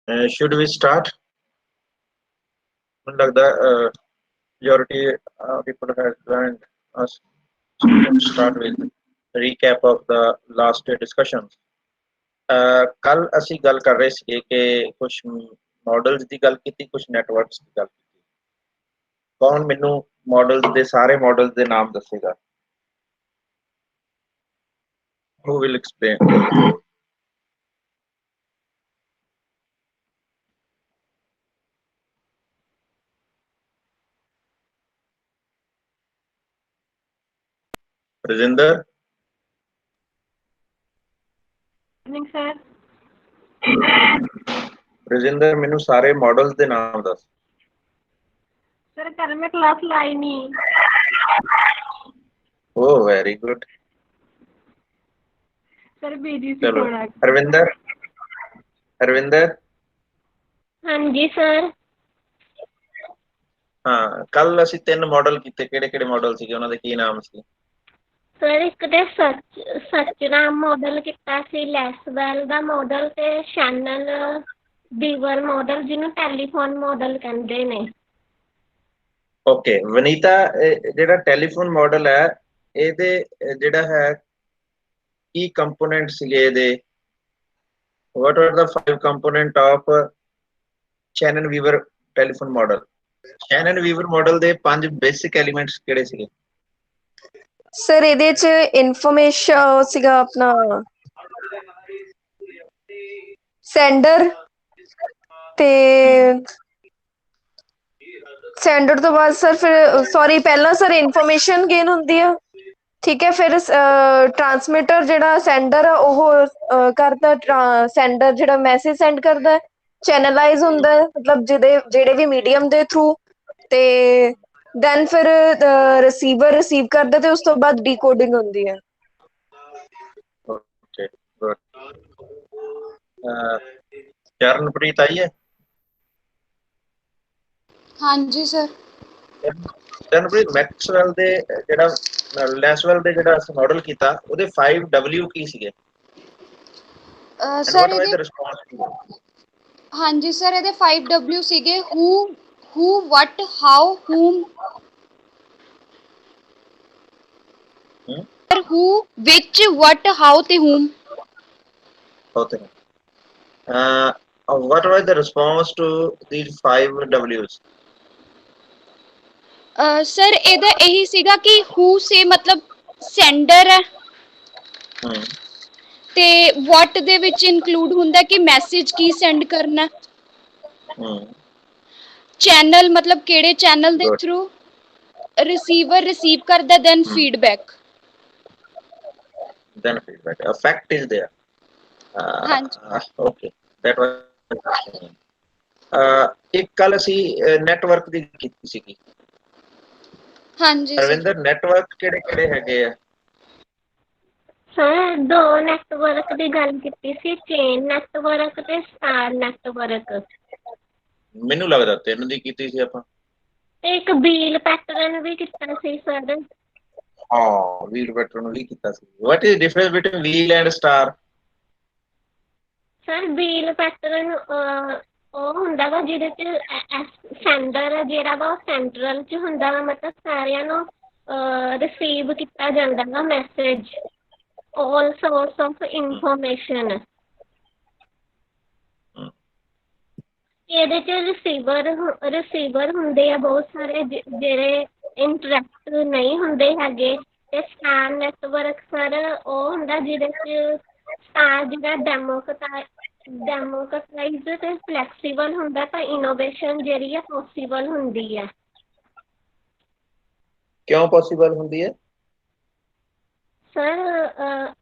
Should we start? Like the majority people have joined us. So let's start with recap of the last discussions. ਕੱਲ ਅਸੀਂ ਗੱਲ ਕਰ ਰਹੇ ਸੀ ਕਿ ਕੁਝ ਮਾਡਲਸ ਦੀ ਗੱਲ ਕੀਤੀ, ਕੁਝ ਨੈਟਵਰਕਸ ਦੀ ਗੱਲ ਕੀਤੀ। ਕੌਣ ਮੈਨੂੰ ਮਾਡਲਸ ਦੇ ਸਾਰੇ ਮਾਡਲਸ ਦੇ ਨਾਮ ਦੱਸੇਗਾ? Who will explain? Rajinder? Evening, sir. Rajinder, ਮੈਨੂੰ ਸਾਰੇ ਮਾਡਲਸ ਦੇ ਨਾਮ ਦੱਸ। Sir, कल में क्लास लाई नहीं। Oh, very good. Sir, busy सी चलो, थोड़ा। हरविंदर। हाँ जी सर। हाँ, ਕੱਲ ਅਸੀਂ ਤਿੰਨ ਮਾਡਲ ਕੀਤੇ। ਕਿਹੜੇ ਮਾਡਲ ਸੀਗੇ, ਉਹਨਾਂ ਦੇ ਕੀ ਨਾਮ ਸੀ? ਸਰ ਇੱਕ ਤੇ ਸੱਚਰਾਮ ਮਾਡਲ ਕੀਤਾ ਸੀ, ਲੈਸਵੈਲ ਦਾ ਮਾਡਲ ਤੇ ਸ਼ੈਨਨ ਬੀਵਰ ਮਾਡਲ, ਜਿਹਨੂੰ ਟੈਲੀਫੋਨ ਮਾਡਲ ਕਹਿੰਦੇ ਨੇ। ਓਕੇ ਵਨੀਤਾ, ਜਿਹੜਾ ਟੈਲੀਫੋਨ ਮਾਡਲ ਹੈ ਇਹਦੇ ਜਿਹੜਾ ਹੈ ਕੀ ਕੰਪੋਨੈਂਟ ਸੀਗੇ ਇਹਦੇ? What are the 5 component of Shannon Weaver telephone model? Shannon Weaver model ਦੇ 5 ਬੇਸਿਕ ਐਲੀਮੈਂਟਸ ਕਿਹੜੇ ਸੀਗੇ? ਸਰ ਇਹਦੇ ਚ ਇਨਫੋਰਮੇਸ਼ਨ ਸੀਗਾ ਆਪਣਾ ਸੈਂਡਰ, ਤੇ ਸੈਂਡਰ ਤੋਂ ਬਾਅਦ ਸਰ ਫਿਰ ਸੌਰੀ ਪਹਿਲਾਂ ਸਰ ਇਨਫੋਰਮੇਸ਼ਨ ਗੇਨ ਹੁੰਦੀ ਆ, ਠੀਕ ਹੈ। ਫਿਰ ਟਰਾਂਸਮਿਟਰ ਜਿਹੜਾ ਸੈਂਡਰ ਆ ਉਹ ਕਰਦਾ, ਸੈਂਡਰ ਜਿਹੜਾ ਮੈਸੇਜ ਸੈਂਡ ਕਰਦਾ ਚੈਨਲਾਈਜ਼ ਹੁੰਦਾ, ਮਤਲਬ ਜਿਹੜੇ ਵੀ ਮੀਡੀਅਮ ਦੇ ਥਰੂ, ਤੇ ਦੈਨ ਫਿਰ ਰਿਸੀਵਰ ਰਿਸੀਵ ਕਰਦਾ ਤੇ ਉਸ ਤੋਂ ਬਾਅਦ ਡੀਕੋਡਿੰਗ ਹੁੰਦੀ ਹੈ। Okay good. ਚਰਨਪ੍ਰੀਤ ਆਈ ਹੈ? ਹਾਂਜੀ ਸਰ। ਚਰਨਪ੍ਰੀਤ, ਮੈਕਸਵੈਲ ਦੇ ਜਿਹੜਾ ਲੈਸਵੈਲ ਦੇ ਜਿਹੜਾ ਅਸੀਂ ਮਾਡਲ ਕੀਤਾ ਉਹਦੇ 5W ਕੀ ਸੀਗੇ? ਸਰ ਇਹਦੇ ਹਾਂਜੀ ਸਰ, ਇਹਦੇ 5W ਸੀਗੇ who what how whom, who which what how ਤੇ whom। Okay. What was the response to these 5Ws? Sir ਇਹਦਾ ਇਹੀ ਸੀਗਾ ਕਿ who ਸੇ ਮਤਲਬ ਸੈਂਡਰ ਹੈ, ਤੇ what ਦੇ ਵਿੱਚ ਇਨਕਲੂਡ ਹੁੰਦਾ ਕਿ ਮੈਸੇਜ ਕੀ ਸੈਂਡ ਕਰਨਾ, ਚੈਨਲ ਮਤਲਬ ਕਿਹੜੇ ਚੈਨਲ ਦੇ ਥਰੂ, ਰਿਸੀਵਰ ਰਿਸੀਵ ਕਰਦਾ, then feedback. Then feedback. Effect is there. Okay. That was. ਇੱਕ ਕੱਲ ਅਸੀਂ ਨੈਟਵਰਕ ਦੀ ਕੀਤੀ ਸੀਗੀ। ਹਾਂਜੀ ਰਵਿੰਦਰ, ਨੈਟਵਰਕ ਕਿਹੜੇ ਹੈਗੇ ਆ? ਸਰ ਦੋ ਨੈਟਵਰਕ ਦੀ ਗੱਲ ਕੀਤੀ ਸੀ, ਚੇਨ ਨੈਟਵਰਕ ਤੇ ਸਟਾਰ ਨੈਟਵਰਕ। ਮੈਨੂੰ ਲੱਗਦਾ ਤਿੰਨ ਦੀ ਕੀਤੀ ਸੀ ਆਪਾਂ। ਇੱਕ ਵੀਲ ਪੈਟਰਨ ਵੀ ਕੀਤਾ ਸੀ ਸਰ। ਹਾਂ, ਵੀਲ ਪੈਟਰਨ ਵੀ ਕੀਤਾ ਸੀ। What is difference between wheel and star? Sir wheel pattern ਉਹ ਹੁੰਦਾ ਵਾ ਜਿਹਦੇ ਚ ਸੈਂਡਰ ਜਿਹੜਾ ਵਾ ਉਹ ਸੈਂਟਰਲ ਚ ਹੁੰਦਾ ਵਾ, ਮਤਲਬ ਸਾਰਿਆਂ ਨੂੰ ਰਿਸੀਵ ਕੀਤਾ ਜਾਂਦਾ ਵਾ message, all source of information. ਇਹਦੇ ਚ ਰਿਸੀਵਰ ਹੁੰਦੇ ਆ ਬਹੁਤ ਸਾਰੇ ਜਿਹੜੇ ਇੰਟਰੈਕਟ ਨਹੀਂ ਹੁੰਦੇ ਹੈਗੇ, ਤੇ ਸਟਾਰ ਨੈਟਵਰਕ ਸਰ ਉਹ ਹੁੰਦਾ ਜਿਹਦੇ ਚ ਸਟਾਰ ਜਿਹੜਾ ਡੈਮੋਕ੍ਰੇਟਾਈਜ਼ਡ ਤੇ ਫਲੈਕਸੀਬਲ ਹੁੰਦਾ, ਤਾਂ ਇਨੋਵੇਸ਼ਨ ਜਿਹੜੀ ਆ ਪੋਸੀਬਲ ਹੁੰਦੀ ਹੈ। ਕਿਉਂ ਪੋਸੀਬਲ ਹੁੰਦੀ ਹੈ? ਸਰ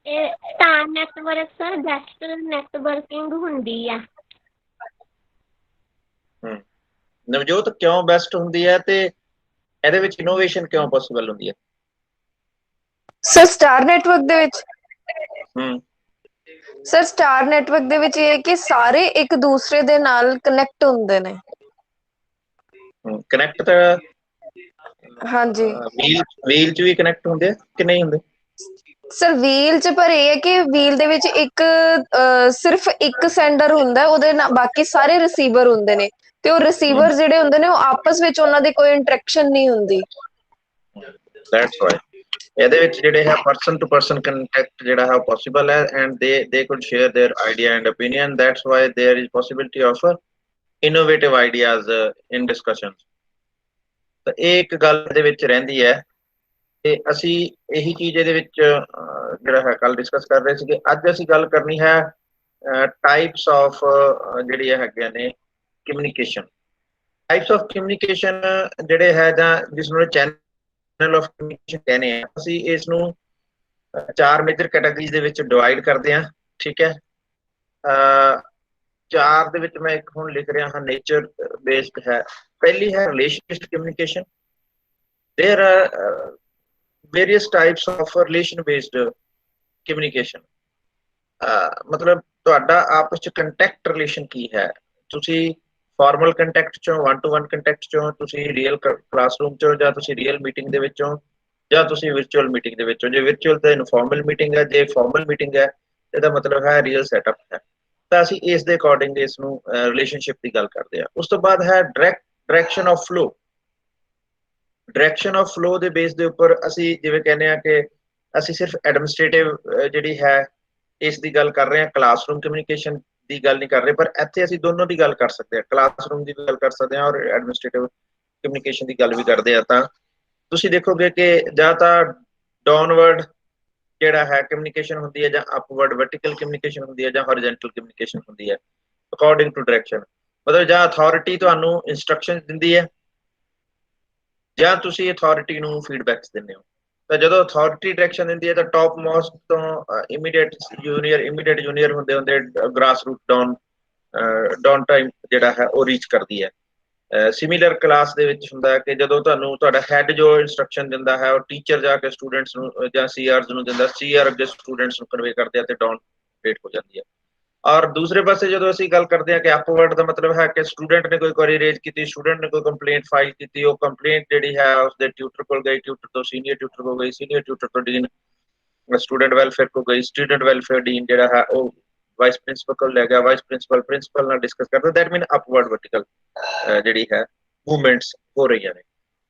ਇਹ star network sir best networking ਹੁੰਦੀ ਆ। ਨਵਜੋਤ, ਕਿਉਂ ਬੈਸਟ ਹੁੰਦੀ ਹੈ ਤੇ ਇਹਦੇ ਵਿੱਚ ਇਨੋਵੇਸ਼ਨ ਕਿਉਂ ਪੋਸੀਬਲ ਹੁੰਦੀ ਹੈ? ਸਰ ਸਟਾਰ ਨੈਟਵਰਕ ਦੇ ਵਿੱਚ ਸਰ ਸਟਾਰ ਨੈਟਵਰਕ ਦੇ ਵਿੱਚ ਇਹ ਹੈ ਕਿ ਸਾਰੇ ਇੱਕ ਦੂਸਰੇ ਦੇ ਨਾਲ ਕਨੈਕਟ ਹੁੰਦੇ ਨੇ। ਕਨੈਕਟ ਤਾਂ ਹਾਂਜੀ ਵੀਲ ਚ ਵੀ ਕਨੈਕਟ ਹੁੰਦੇ ਆ ਕਿ ਨਹੀਂ ਹੁੰਦੇ? ਸਰ ਵੀਲ ਚ ਪਰ ਇਹ ਹੈ ਕਿ ਵੀਲ ਦੇ ਵਿੱਚ ਇੱਕ ਸਿਰਫ ਇੱਕ ਸੈਂਡਰ ਹੁੰਦਾ, ਉਹਦੇ ਨਾਲ ਬਾਕੀ ਸਾਰੇ ਰਿਸੀਵਰ ਹੁੰਦੇ ਨੇ, ਤੇ ਉਹ ਰਿਸੀਵਰ ਜਿਹੜੇ ਹੁੰਦੇ ਨੇ ਉਹ ਆਪਸ ਵਿੱਚ ਉਹਨਾਂ ਦੀ ਕੋਈ ਇੰਟਰੈਕਸ਼ਨ ਨਹੀਂ ਹੁੰਦੀ। That's why ਇਹਦੇ ਵਿੱਚ ਜਿਹੜੇ ਹੈ person to person contact ਜਿਹੜਾ ਹੈ possible ਹੈ, and they could share their idea and opinion. That's why there is possibility of innovative ideas in discussions. ਤਾਂ ਇਹ ਇੱਕ ਗੱਲ ਦੇ ਵਿੱਚ ਰਹਿੰਦੀ ਹੈ ਤੇ ਅਸੀਂ ਇਹੀ ਚੀਜ਼ ਇਹਦੇ ਵਿੱਚ ਜਿਹੜਾ ਹੈ ਕੱਲ ਡਿਸਕਸ ਕਰ ਰਹੇ ਸੀਗੇ। ਅੱਜ ਅਸੀਂ ਗੱਲ ਕਰਨੀ ਹੈ ਟਾਈਪਸ ਆਫ ਜਿਹੜੀਆਂ ਹੈਗੀਆਂ ਨੇ ਕਮਿਊਨੀਕੇਸ਼ਨ। ਟਾਈਪਸ ਆਫ ਕਮਿਊਨੀਕੇਸ਼ਨ ਜਿਹੜੇ ਹੈ ਜਾਂ ਜਿਸ ਨੂੰ ਚੈਨਲ ਆਫ ਕਮਿਊਨੀਕੇਸ਼ਨ ਕਹਿੰਦੇ ਆ, ਅਸੀਂ ਇਸ ਨੂੰ 4 ਮੇਜਰ ਕੈਟਾਗਰੀਜ਼ ਦੇ ਵਿੱਚ ਡਿਵਾਈਡ ਕਰਦੇ ਹਾਂ। ਠੀਕ ਹੈ, 4 ਦੇ ਵਿੱਚ ਮੈਂ ਇੱਕ ਹੁਣ ਲਿਖ ਰਿਹਾ ਹਾਂ ਨੇਚਰ ਬੇਸਡ ਹੈ। ਪਹਿਲੀ ਹੈ relation based communication. There are various types of relation based communication। ਮਤਲਬ ਤੁਹਾਡਾ ਆਪਸ ਚ ਕੰਟੈਕਟ ਰਿਲੇਸ਼ਨ ਕੀ ਹੈ, ਤੁਸੀਂ ਫਾਰਮਲ ਕੰਟੈਕਟ ਚੋਂ, 1 to 1 ਕੰਟੈਕਟ ਚੋਂ, ਤੁਸੀਂ ਰੀਅਲ ਕਲਾਸਰੂਮ ਚੋਂ, ਜਾਂ ਤੁਸੀਂ ਰੀਅਲ ਮੀਟਿੰਗ ਦੇ ਵਿੱਚੋਂ, ਜਾਂ ਤੁਸੀਂ ਵਿਰਚੁਅਲ ਮੀਟਿੰਗ ਦੇ ਵਿੱਚੋਂ। ਜੇ ਵਿਰਚੁਅਲ ਤਾਂ ਇਨਫਾਰਮਲ ਮੀਟਿੰਗ ਹੈ, ਜੇ ਫਾਰਮਲ ਮੀਟਿੰਗ ਹੈ ਇਹਦਾ ਮਤਲਬ ਹੈ ਰੀਅਲ ਸੈਟਅਪ ਹੈ। ਤਾਂ ਅਸੀਂ ਇਸ ਦੇ ਅਕੋਰਡਿੰਗ ਇਸ ਨੂੰ ਰਿਲੇਸ਼ਨਸ਼ਿਪ ਦੀ ਗੱਲ ਕਰਦੇ ਹਾਂ। ਉਸ ਤੋਂ ਬਾਅਦ ਹੈ direction of flow. Direction of flow ਦੇ ਬੇਸ ਦੇ ਉੱਪਰ ਅਸੀਂ ਜਿਵੇਂ ਕਹਿੰਦੇ ਆ ਕਿ ਅਸੀਂ ਸਿਰਫ ਐਡਮਿਨਿਸਟ੍ਰੇਟਿਵ ਜਿਹੜੀ ਹੈ ਇਸ ਦੀ ਗੱਲ ਕਰ ਰਹੇ ਹਾਂ, ਕਲਾਸਰੂਮ ਕਮਿਊਨੀਕੇਸ਼ਨ ਦੀ ਗੱਲ ਨਹੀਂ ਕਰ ਰਹੇ। ਪਰ ਇੱਥੇ ਅਸੀਂ ਦੋਨੋਂ ਦੀ ਗੱਲ ਕਰ ਸਕਦੇ ਹਾਂ, ਕਲਾਸਰੂਮ ਦੀ ਵੀ ਗੱਲ ਕਰ ਸਕਦੇ ਹਾਂ ਔਰ ਐਡਮਿਨਿਸਟ੍ਰੇਟਿਵ ਕਮਿਊਨੀਕੇਸ਼ਨ ਦੀ ਗੱਲ ਵੀ ਕਰਦੇ ਆ। ਤਾਂ ਤੁਸੀਂ ਦੇਖੋਗੇ ਕਿ ਜਾਂ ਤਾਂ ਡਾਊਨਵਰਡ ਜਿਹੜਾ ਹੈ ਕਮਿਊਨੀਕੇਸ਼ਨ ਹੁੰਦੀ ਹੈ, ਜਾਂ ਅਪਵਰਡ ਵਰਟੀਕਲ ਕਮਿਊਨੀਕੇਸ਼ਨ ਹੁੰਦੀ ਹੈ, ਜਾਂ ਹੌਰੀਜ਼ੌਂਟਲ ਕਮਿਊਨੀਕੇਸ਼ਨ ਹੁੰਦੀ ਹੈ ਅਕੋਰਡਿੰਗ ਟੂ ਡਾਇਰੈਕਸ਼ਨ। ਮਤਲਬ ਜਾਂ ਅਥਾਰਟੀ ਤੁਹਾਨੂੰ ਇੰਸਟਰਕਸ਼ਨ ਦਿੰਦੀ ਹੈ, ਜਾਂ ਤੁਸੀਂ ਅਥਾਰਟੀ ਨੂੰ ਫੀਡਬੈਕਸ ਦਿੰਦੇ ਹੋ। ਤਾਂ ਜਦੋਂ ਅਥਾਰਟੀ ਡਾਇਰੈਕਸ਼ਨ ਦਿੰਦੀ ਹੈ ਤਾਂ ਟੌਪ ਮੋਸਟ ਤੋਂ ਇਮੀਡੀਏਟ ਜੂਨੀਅਰ ਹੁੰਦੇ ਗ੍ਰਾਸ ਰੂਟ ਡਾਊਨ ਟਾਈਮ ਜਿਹੜਾ ਹੈ ਉਹ ਰੀਚ ਕਰਦੀ ਹੈ। ਸਿਮੀਲਰ ਕਲਾਸ ਦੇ ਵਿੱਚ ਹੁੰਦਾ ਹੈ ਕਿ ਜਦੋਂ ਤੁਹਾਨੂੰ ਤੁਹਾਡਾ ਹੈਡ ਜੋ ਇੰਸਟਰਕਸ਼ਨ ਦਿੰਦਾ ਹੈ ਉਹ ਟੀਚਰ ਜਾ ਕੇ ਸਟੂਡੈਂਟਸ ਨੂੰ ਜਾਂ ਸੀਆਰਜ਼ ਨੂੰ ਦਿੰਦਾ, ਸੀਆਰ ਅੱਗੇ ਸਟੂਡੈਂਟਸ ਨੂੰ ਕਨਵੇ ਕਰਦੇ ਆ ਤੇ ਡਾਊਨ ਰੇਟ ਹੋ ਜਾਂਦੀ ਹੈ। ਔਰ ਦੂਸਰੇ ਪਾਸੇ ਜਦੋਂ ਅਸੀਂ ਗੱਲ ਕਰਦੇ ਹਾਂ ਕਿ ਅਪਵਰਡ ਦਾ ਮਤਲਬ ਹੈ ਕਿ ਸਟੂਡੈਂਟ ਨੇ ਕੋਈ ਕੁਐਰੀ ਰੇਜ਼ ਕੀਤੀ, ਸਟੂਡੈਂਟ ਨੇ ਕੋਈ ਕੰਪਲੇਂਟ ਫਾਈਲ ਕੀਤੀ, ਉਹ ਕੰਪਲੇਂਟ ਜਿਹੜੀ ਹੈ ਉਸਦੇ ਟਿਊਟਰ ਕੋਲ ਗਈ, ਟਿਊਟਰ ਤੋਂ ਸੀਨੀਅਰ ਟਿਊਟਰ ਕੋਲ ਗਈ, ਸੀਨੀਅਰ ਟਿਊਟਰ ਤੋਂ ਡੀਨ ਸਟੂਡੈਂਟ ਵੈਲਫੇਅਰ ਕੋਲ ਗਈ, ਸਟੂਡੈਂਟ ਵੈਲਫੇਅਰ ਡੀਨ ਜਿਹੜਾ ਹੈ ਉਹ ਵਾਈਸ ਪ੍ਰਿੰਸੀਪਲ ਕੋਲ ਲੈ ਗਿਆ, ਵਾਈਸ ਪ੍ਰਿੰਸੀਪਲ ਨਾਲ ਡਿਸਕਸ ਕਰਦਾ। ਦੈਟ ਮੀਨ ਅਪਵਰਡ ਵਰਟੀਕਲ ਜਿਹੜੀ ਹੈ ਮੂਵਮੈਂਟਸ ਹੋ ਰਹੀਆਂ ਨੇ।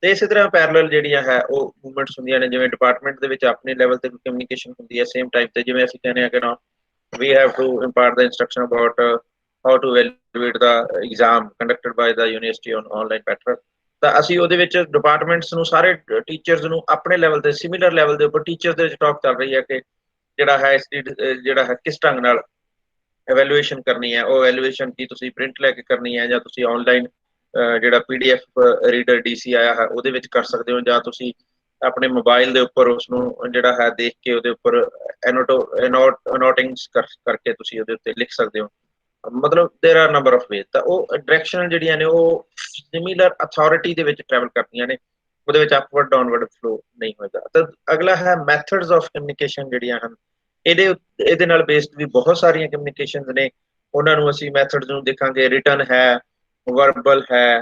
ਤੇ ਇਸੇ ਤਰ੍ਹਾਂ ਪੈਰਲਲ ਜਿਹੜੀਆਂ ਹੈ ਉਹ ਮੂਵਮੈਂਟਸ ਹੁੰਦੀਆਂ ਨੇ, ਜਿਵੇਂ ਡਿਪਾਰਟਮੈਂਟ ਦੇ ਵਿੱਚ ਆਪਣੇ ਲੈਵਲ ਤੇ ਕਮਿਊਨੀਕੇਸ਼ਨ ਹੁੰਦੀ ਹੈ ਸੇਮ ਟਾਈਮ ਤੇ। ਜਿਵੇਂ ਅਸੀਂ ਕਹਿੰਦੇ ਹਾਂ ਕਿ ਨਾ we have to impart the instruction about how to evaluate the exam conducted by the university on online pattern। ਤਾਂ ਅਸੀਂ ਉਹਦੇ ਵਿੱਚ ਡਿਪਾਰਟਮੈਂਟਸ ਨੂੰ ਸਾਰੇ ਟੀਚਰਸ ਨੂੰ ਆਪਣੇ ਲੈਵਲ ਤੇ ਸਿਮਿਲਰ ਲੈਵਲ ਦੇ ਉੱਪਰ ਟੀਚਰਸ ਦੇ ਵਿੱਚ ਟਾਕ ਚੱਲ ਰਹੀ ਹੈ ਕਿ ਜਿਹੜਾ ਹੈ ਇਸ ਦੀ ਜਿਹੜਾ ਹੈ ਕਿਸ ਢੰਗ ਨਾਲ ਐਵੈਲੂਏਸ਼ਨ ਕਰਨੀ ਹੈ। ਉਹ ਐਵੈਲੂਏਸ਼ਨ ਕੀ ਤੁਸੀਂ ਪ੍ਰਿੰਟ ਲੈ ਕੇ ਕਰਨੀ ਹੈ, ਜਾਂ ਤੁਸੀਂ ਆਨਲਾਈਨ ਜਿਹੜਾ PDF ਰੀਡਰ DC ਆਇਆ ਹੈ ਉਹਦੇ ਵਿੱਚ ਕਰ ਸਕਦੇ ਹੋ, ਜਾਂ ਤੁਸੀਂ ਆਪਣੇ ਮੋਬਾਈਲ ਦੇ ਉੱਪਰ ਉਸ ਨੂੰ ਜਿਹੜਾ ਹੈ ਦੇਖ ਕੇ ਉਹਦੇ ਉੱਪਰ ਅਨੋਟਿੰਗਸ ਕਰਕੇ ਤੁਸੀਂ ਉਹਦੇ ਉੱਤੇ ਲਿਖ ਸਕਦੇ ਹੋ। ਮਤਲਬ ਦੇਰ ਆਰ ਨੰਬਰ ਆਫ ਵੇਜ਼। ਤਾਂ ਉਹ ਡਾਇਰੈਕਸ਼ਨ ਜਿਹੜੀਆਂ ਨੇ ਉਹ ਸਿਮਿਲਰ ਅਥਾਰਟੀ ਦੇ ਵਿੱਚ ਟਰੈਵਲ ਕਰਦੀਆਂ ਨੇ, ਉਹਦੇ ਵਿੱਚ ਅਪਵਰਡ ਡਾਊਨਵਰਡ ਫਲੋ ਨਹੀਂ ਹੋਏਗਾ। ਤਾਂ ਅਗਲਾ ਹੈ ਮੈਥਡਸ ਆਫ ਕਮਿਊਨੀਕੇਸ਼ਨ ਜਿਹੜੀਆਂ ਹਨ। ਇਹਦੇ ਨਾਲ ਬੇਸਡ ਵੀ ਬਹੁਤ ਸਾਰੀਆਂ ਕਮਿਊਨੀਕੇਸ਼ਨ ਨੇ, ਉਹਨਾਂ ਨੂੰ ਅਸੀਂ ਮੈਥਡਸ ਨੂੰ ਦੇਖਾਂਗੇ। ਰਿਟਨ ਹੈ, ਵਰਬਲ ਹੈ,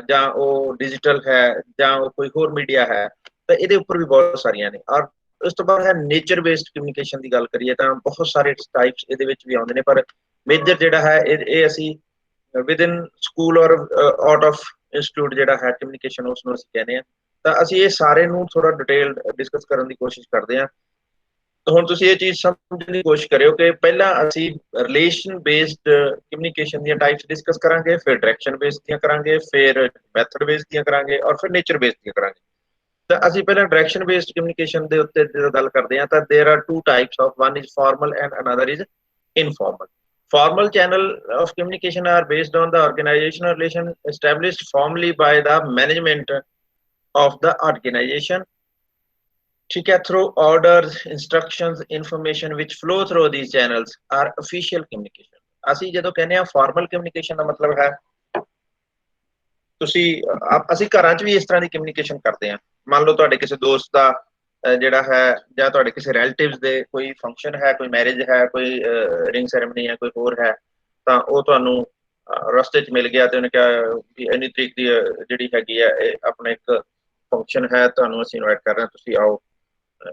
ਜਾਂ ਉਹ ਡਿਜੀਟਲ ਹੈ, ਜਾਂ ਉਹ ਕੋਈ ਹੋਰ ਮੀਡੀਆ ਹੈ। ਤਾਂ ਇਹਦੇ ਉੱਪਰ ਵੀ ਬਹੁਤ ਸਾਰੀਆਂ ਨੇ। ਔਰ ਉਸ ਤੋਂ ਬਾਅਦ ਹੈ ਨੇਚਰ ਬੇਸਡ ਕਮਿਊਨੀਕੇਸ਼ਨ ਦੀ ਗੱਲ ਕਰੀਏ ਤਾਂ ਬਹੁਤ ਸਾਰੇ ਟਾਈਪਸ ਇਹਦੇ ਵਿੱਚ ਵੀ ਆਉਂਦੇ ਨੇ, ਪਰ ਮੇਜਰ ਜਿਹੜਾ ਹੈ ਇਹ ਅਸੀਂ ਵਿਦਿਨ ਸਕੂਲ ਔਰ ਆਊਟ ਆਫ ਇੰਸਟੀਚਿਊਟ ਜਿਹੜਾ ਹੈ ਕਮਿਊਨੀਕੇਸ਼ਨ ਉਸ ਨੂੰ ਅਸੀਂ ਕਹਿੰਦੇ ਹਾਂ। ਤਾਂ ਅਸੀਂ ਇਹ ਸਾਰੇ ਨੂੰ ਥੋੜਾ ਡਿਟੇਲ ਡਿਸਕਸ ਕਰਨ ਦੀ ਕੋਸ਼ਿਸ਼ ਕਰਦੇ ਹਾਂ। ਹੁਣ ਤੁਸੀਂ ਇਹ ਚੀਜ਼ ਸਮਝਣ ਦੀ ਕੋਸ਼ਿਸ਼ ਕਰਿਓ ਕਿ ਪਹਿਲਾਂ ਅਸੀਂ ਰਿਲੇਸ਼ਨ ਬੇਸਡ ਕਮਿਊਨੀਕੇਸ਼ਨ ਦੀਆਂ ਟਾਈਪਸ ਡਿਸਕਸ ਕਰਾਂਗੇ, ਫਿਰ ਡਾਇਰੈਕਸ਼ਨ ਬੇਸਡ ਦੀਆਂ ਕਰਾਂਗੇ, ਫਿਰ ਮੈਥਡ ਬੇਸਡ ਦੀਆਂ ਕਰਾਂਗੇ, ਔਰ ਫਿਰ ਨੇਚਰ ਬੇਸਡ ਦੀਆਂ ਕਰਾਂਗੇ। ਤਾਂ ਅਸੀਂ ਪਹਿਲਾਂ ਡਾਇਰੈਕਸ਼ਨ ਬੇਸਡ ਕਮਿਊਨੀਕੇਸ਼ਨ ਦੇ ਉੱਤੇ ਜਦੋਂ ਗੱਲ ਕਰਦੇ ਹਾਂ ਤਾਂ ਦੇਰ R 2 types of, one is formal and another is informal। Formal channel of communication are based on the organizational relation established formally by the management of the organization। ठीक है, through orders, instructions, information which flow through these channels are official communication। ਅਸੀਂ ਜਦੋਂ ਕਹਿੰਦੇ ਹਾਂ formal communication ਦਾ ਮਤਲਬ ਹੈ ਅਸੀਂ ਘਰਾਂ 'ਚ ਵੀ ਇਸ ਤਰ੍ਹਾਂ ਦੀ ਕਮਿਊਨੀਕੇਸ਼ਨ ਕਰਦੇ ਹਾਂ। ਮੰਨ ਲਓ ਤੁਹਾਡੇ ਕਿਸੇ ਦੋਸਤ ਦਾ ਜਿਹੜਾ ਹੈ, ਜਾਂ ਤੁਹਾਡੇ ਕਿਸੇ ਰਿਲੇਟਿਵਸ ਦੇ ਕੋਈ ਫੰਕਸ਼ਨ ਹੈ, ਕੋਈ ਮੈਰਿਜ ਹੈ, ਕੋਈ ਰਿੰਗ ਸੈਰੇਮਨੀ ਹੈ, ਕੋਈ ਹੋਰ ਹੈ, ਤਾਂ ਉਹ ਤੁਹਾਨੂੰ ਰਸਤੇ 'ਚ ਮਿਲ ਗਿਆ ਤੇ ਉਹਨੇ ਕਿਹਾ ਵੀ ਇੰਨੀ ਤਰੀਕ ਦੀ ਜਿਹੜੀ ਹੈਗੀ ਹੈ ਇਹ ਆਪਣਾ ਇੱਕ ਫੰਕਸ਼ਨ ਹੈ, ਤੁਹਾਨੂੰ ਅਸੀਂ ਇਨਵਾਈਟ ਕਰ ਰਹੇ ਹਾਂ, ਤੁਸੀਂ ਆਓ।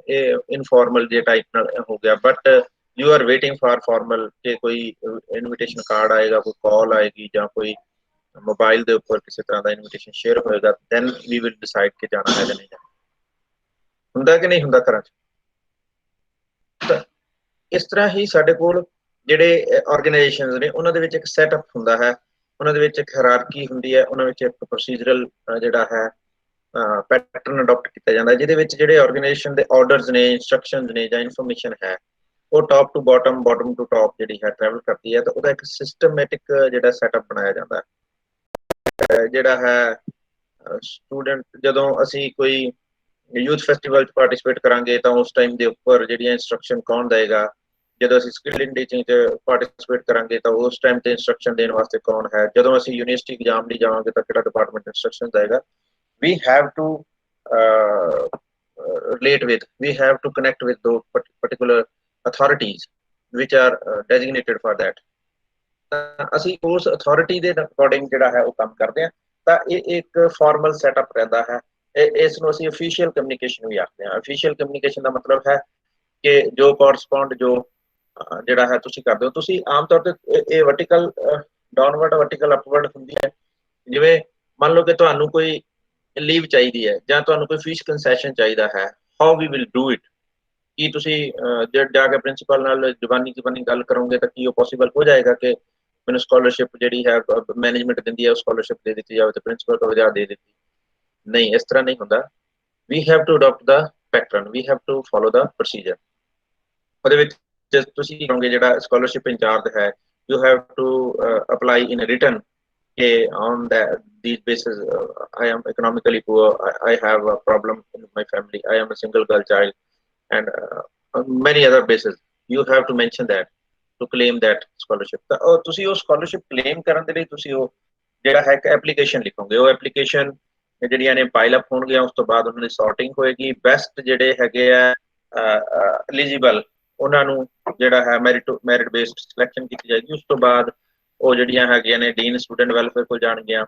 ਇਨਫੋਰਮਲ ਜੇ ਟਾਈਪ ਨਾਲ ਹੋ ਗਿਆ, but you are waiting for formal ਕਿ ਕੋਈ ਇਨਵੀਟੇਸ਼ਨ ਕਾਰਡ ਆਏਗਾ, ਕੋਈ ਕਾਲ ਆਏਗੀ ਜਾਂ ਕੋਈ ਮੋਬਾਈਲ ਦੇ ਉੱਪਰ ਕਿਸੇ ਤਰ੍ਹਾਂ ਦਾ ਇਨਵੀਟੇਸ਼ਨ ਸ਼ੇਅਰ ਹੋਏਗਾ, ਦੈਨ ਵੀ ਵਿਲ ਡਿਸਾਈਡ ਕਿ ਜਾਣਾ ਹੈ ਜਾਂ ਨਹੀਂ ਜਾਣਾ। ਹੁੰਦਾ ਕਿ ਨਹੀਂ ਹੁੰਦਾ ਘਰਾਂ 'ਚ? ਤਾਂ ਇਸ ਤਰ੍ਹਾਂ ਹੀ ਸਾਡੇ ਕੋਲ ਜਿਹੜੇ ਆਰਗੇਨਾਈਜੇਸ਼ਨਸ ਨੇ ਉਹਨਾਂ ਦੇ ਵਿੱਚ ਇੱਕ ਸੈਟਅਪ ਹੁੰਦਾ ਹੈ, ਉਹਨਾਂ ਦੇ ਵਿੱਚ ਇੱਕ ਹਾਇਰਾਰਕੀ ਹੁੰਦੀ ਹੈ, ਉਹਨਾਂ ਵਿੱਚ ਇੱਕ ਪ੍ਰੋਸੀਜਰਲ ਜਿਹੜਾ ਹੈ ਪੈਟਰਨ ਅਡਾਪਟ ਕੀਤਾ ਜਾਂਦਾ, ਜਿਹਦੇ ਵਿੱਚ ਜਿਹੜੇ ਆਰਗੇਨਾਈਜੇਸ਼ਨ ਦੇ ਆਰਡਰਸ ਨੇ, ਇੰਸਟਰਕਸ਼ਨਸ ਨੇ ਜਾਂ ਇਨਫੋਰਮੇਸ਼ਨ ਹੈ, ਉਹ top to bottom, bottom to top ਜਿਹੜੀ ਹੈ ਟਰੈਵਲ ਕਰਦੀ ਹੈ। ਤਾਂ ਉਹਦਾ ਇੱਕ ਸਿਸਟਮੈਟਿਕ ਜਿਹੜਾ ਸੈਟਅਪ ਬਣਾਇਆ ਜਾਂਦਾ ਹੈ। ਜਿਹੜਾ ਹੈ ਸਟੂਡੈਂਟ, ਜਦੋਂ ਅਸੀਂ ਕੋਈ ਯੂਥ ਫੈਸਟੀਵਲ 'ਚ ਪਾਰਟਿਸਿਪੇਟ ਕਰਾਂਗੇ ਤਾਂ ਉਸ ਟਾਈਮ ਦੇ ਉੱਪਰ ਜਿਹੜੀਆਂ ਇੰਸਟਰਕਸ਼ਨ ਕੌਣ ਦੇਗਾ, ਜਦੋਂ ਅਸੀਂ ਸਕਿੱਲ ਇਨ ਟੀਚਿੰਗ 'ਚ ਪਾਰਟਿਸਿਪੇਟ ਕਰਾਂਗੇ ਤਾਂ ਉਸ ਟਾਈਮ ਤੇ ਇੰਸਟਰਕਸ਼ਨ ਦੇਣ ਵਾਸਤੇ ਕੌਣ ਹੈ, ਜਦੋਂ ਅਸੀਂ ਯੂਨੀਵਰਸਿਟੀ ਐਗਜ਼ਾਮ ਲਈ ਜਾਵਾਂਗੇ ਤਾਂ ਕਿਹੜਾ ਡਿਪਾਰਟਮੈਂਟ ਇੰਸਟਰਕਸ਼ਨ ਦੇਗਾ। We have to relate with, we have to connect with those particular authorities which are designated for that. ਅਸੀਂ ਉਸ ਅਥਾਰਟੀ ਦੇ ਅਕੋਰਡਿੰਗ ਜਿਹੜਾ ਹੈ ਉਹ ਕੰਮ ਕਰਦੇ ਹਾਂ। ਤਾਂ ਇਹ ਇੱਕ ਫਾਰਮਲ ਸੈਟਅਪ ਰਹਿੰਦਾ ਹੈ। ਇਸ ਨੂੰ ਅਸੀਂ ਅਫੀਸ਼ੀਅਲ ਕਮਿਊਨੀਕੇਸ਼ਨ ਵੀ ਆਖਦੇ ਹਾਂ। ਅਫੀਸ਼ੀਅਲ ਕਮਿਊਨੀਕੇਸ਼ਨ ਦਾ ਮਤਲਬ ਹੈ ਕਿ ਜੋ ਕੋਰਸਪੌਂਡ ਜੋ ਜਿਹੜਾ ਹੈ ਤੁਸੀਂ ਕਰਦੇ ਹੋ, ਤੁਸੀਂ ਆਮ ਤੌਰ ਤੇ ਇਹ ਵਰਟੀਕਲ ਡਾਊਨਵਰਡ, ਵਰਟੀਕਲ ਅਪਵਰਡ ਹੁੰਦੀ ਹੈ। ਜਿਵੇਂ ਮੰਨ ਲਓ ਕਿ ਤੁਹਾਨੂੰ ਕੋਈ ਲੀਵ ਚਾਹੀਦੀ ਹੈ ਜਾਂ ਤੁਹਾਨੂੰ ਕੋਈ ਫੀਸ ਕੰਸੈਸ਼ਨ ਚਾਹੀਦਾ ਹੈ, how we will do it. ਕੀ ਤੁਸੀਂ ਜਾ ਕੇ ਪ੍ਰਿੰਸੀਪਲ ਨਾਲ ਜ਼ੁਬਾਨੀ ਗੱਲ ਕਰੋਗੇ ਤਾਂ ਕੀ ਉਹ ਪੋਸੀਬਲ ਹੋ ਜਾਏਗਾ ਕਿ ਮੈਨੂੰ ਸਕਾਲਰਸ਼ਿਪ ਜਿਹੜੀ ਹੈ ਮੈਨੇਜਮੈਂਟ ਦਿੰਦੀ ਹੈ ਉਹ ਸਕਾਲਰਸ਼ਿਪ ਦੇ ਦਿੱਤੀ ਜਾਵੇ ਤੇ ਪ੍ਰਿੰਸੀਪਲ ਤੋਂ ਵਜ੍ਹਾ ਦੇ ਦਿੱਤੀ? ਨਹੀਂ, ਇਸ ਤਰ੍ਹਾਂ ਨਹੀਂ ਹੁੰਦਾ। We have to adapt the pattern, we have to follow the procedure. ਉਹਦੇ ਵਿੱਚ ਤੁਸੀਂ ਕਹੋਗੇ ਜਿਹੜਾ ਸਕਾਲਰਸ਼ਿਪ ਇੰਚਾਰਜ ਹੈ, you have to apply in written on these basis, I am economically poor, I have a problem in my family, I am a single girl child, and many other bases. You have to mention that to claim that scholarship. ਤਾਂ ਤੁਸੀਂ ਉਹ scholarship claim ਕਰਨ ਦੇ ਲਈ ਤੁਸੀਂ ਉਹ ਜਿਹੜਾ ਹੈ ਇੱਕ ਐਪਲੀਕੇਸ਼ਨ ਲਿਖੋਗੇ। ਉਹ ਐਪਲੀਕੇਸ਼ਨ ਜਿਹੜੀਆਂ ਨੇ ਪਾਈਲ ਅਪ ਹੋਣਗੀਆਂ, ਉਸ ਤੋਂ ਬਾਅਦ ਉਹਨਾਂ ਦੀ ਸੌਰਟਿੰਗ ਹੋਏਗੀ। ਬੈਸਟ ਜਿਹੜੇ ਹੈਗੇ ਆ ਐਲੀਜੀਬਲ, ਉਹਨਾਂ ਨੂੰ ਜਿਹੜਾ ਹੈ ਮੈਰਿਟ ਬੇਸਡ ਸਿਲੈਕਸ਼ਨ ਕੀਤੀ ਜਾਏਗੀ। ਉਸ ਤੋਂ ਬਾਅਦ ਉਹ ਜਿਹੜੀਆਂ ਹੈਗੀਆਂ ਨੇ ਡੀਨ ਸਟੂਡੈਂਟ ਵੈਲਫੇਅਰ ਕੋਲ ਜਾਣਗੀਆਂ,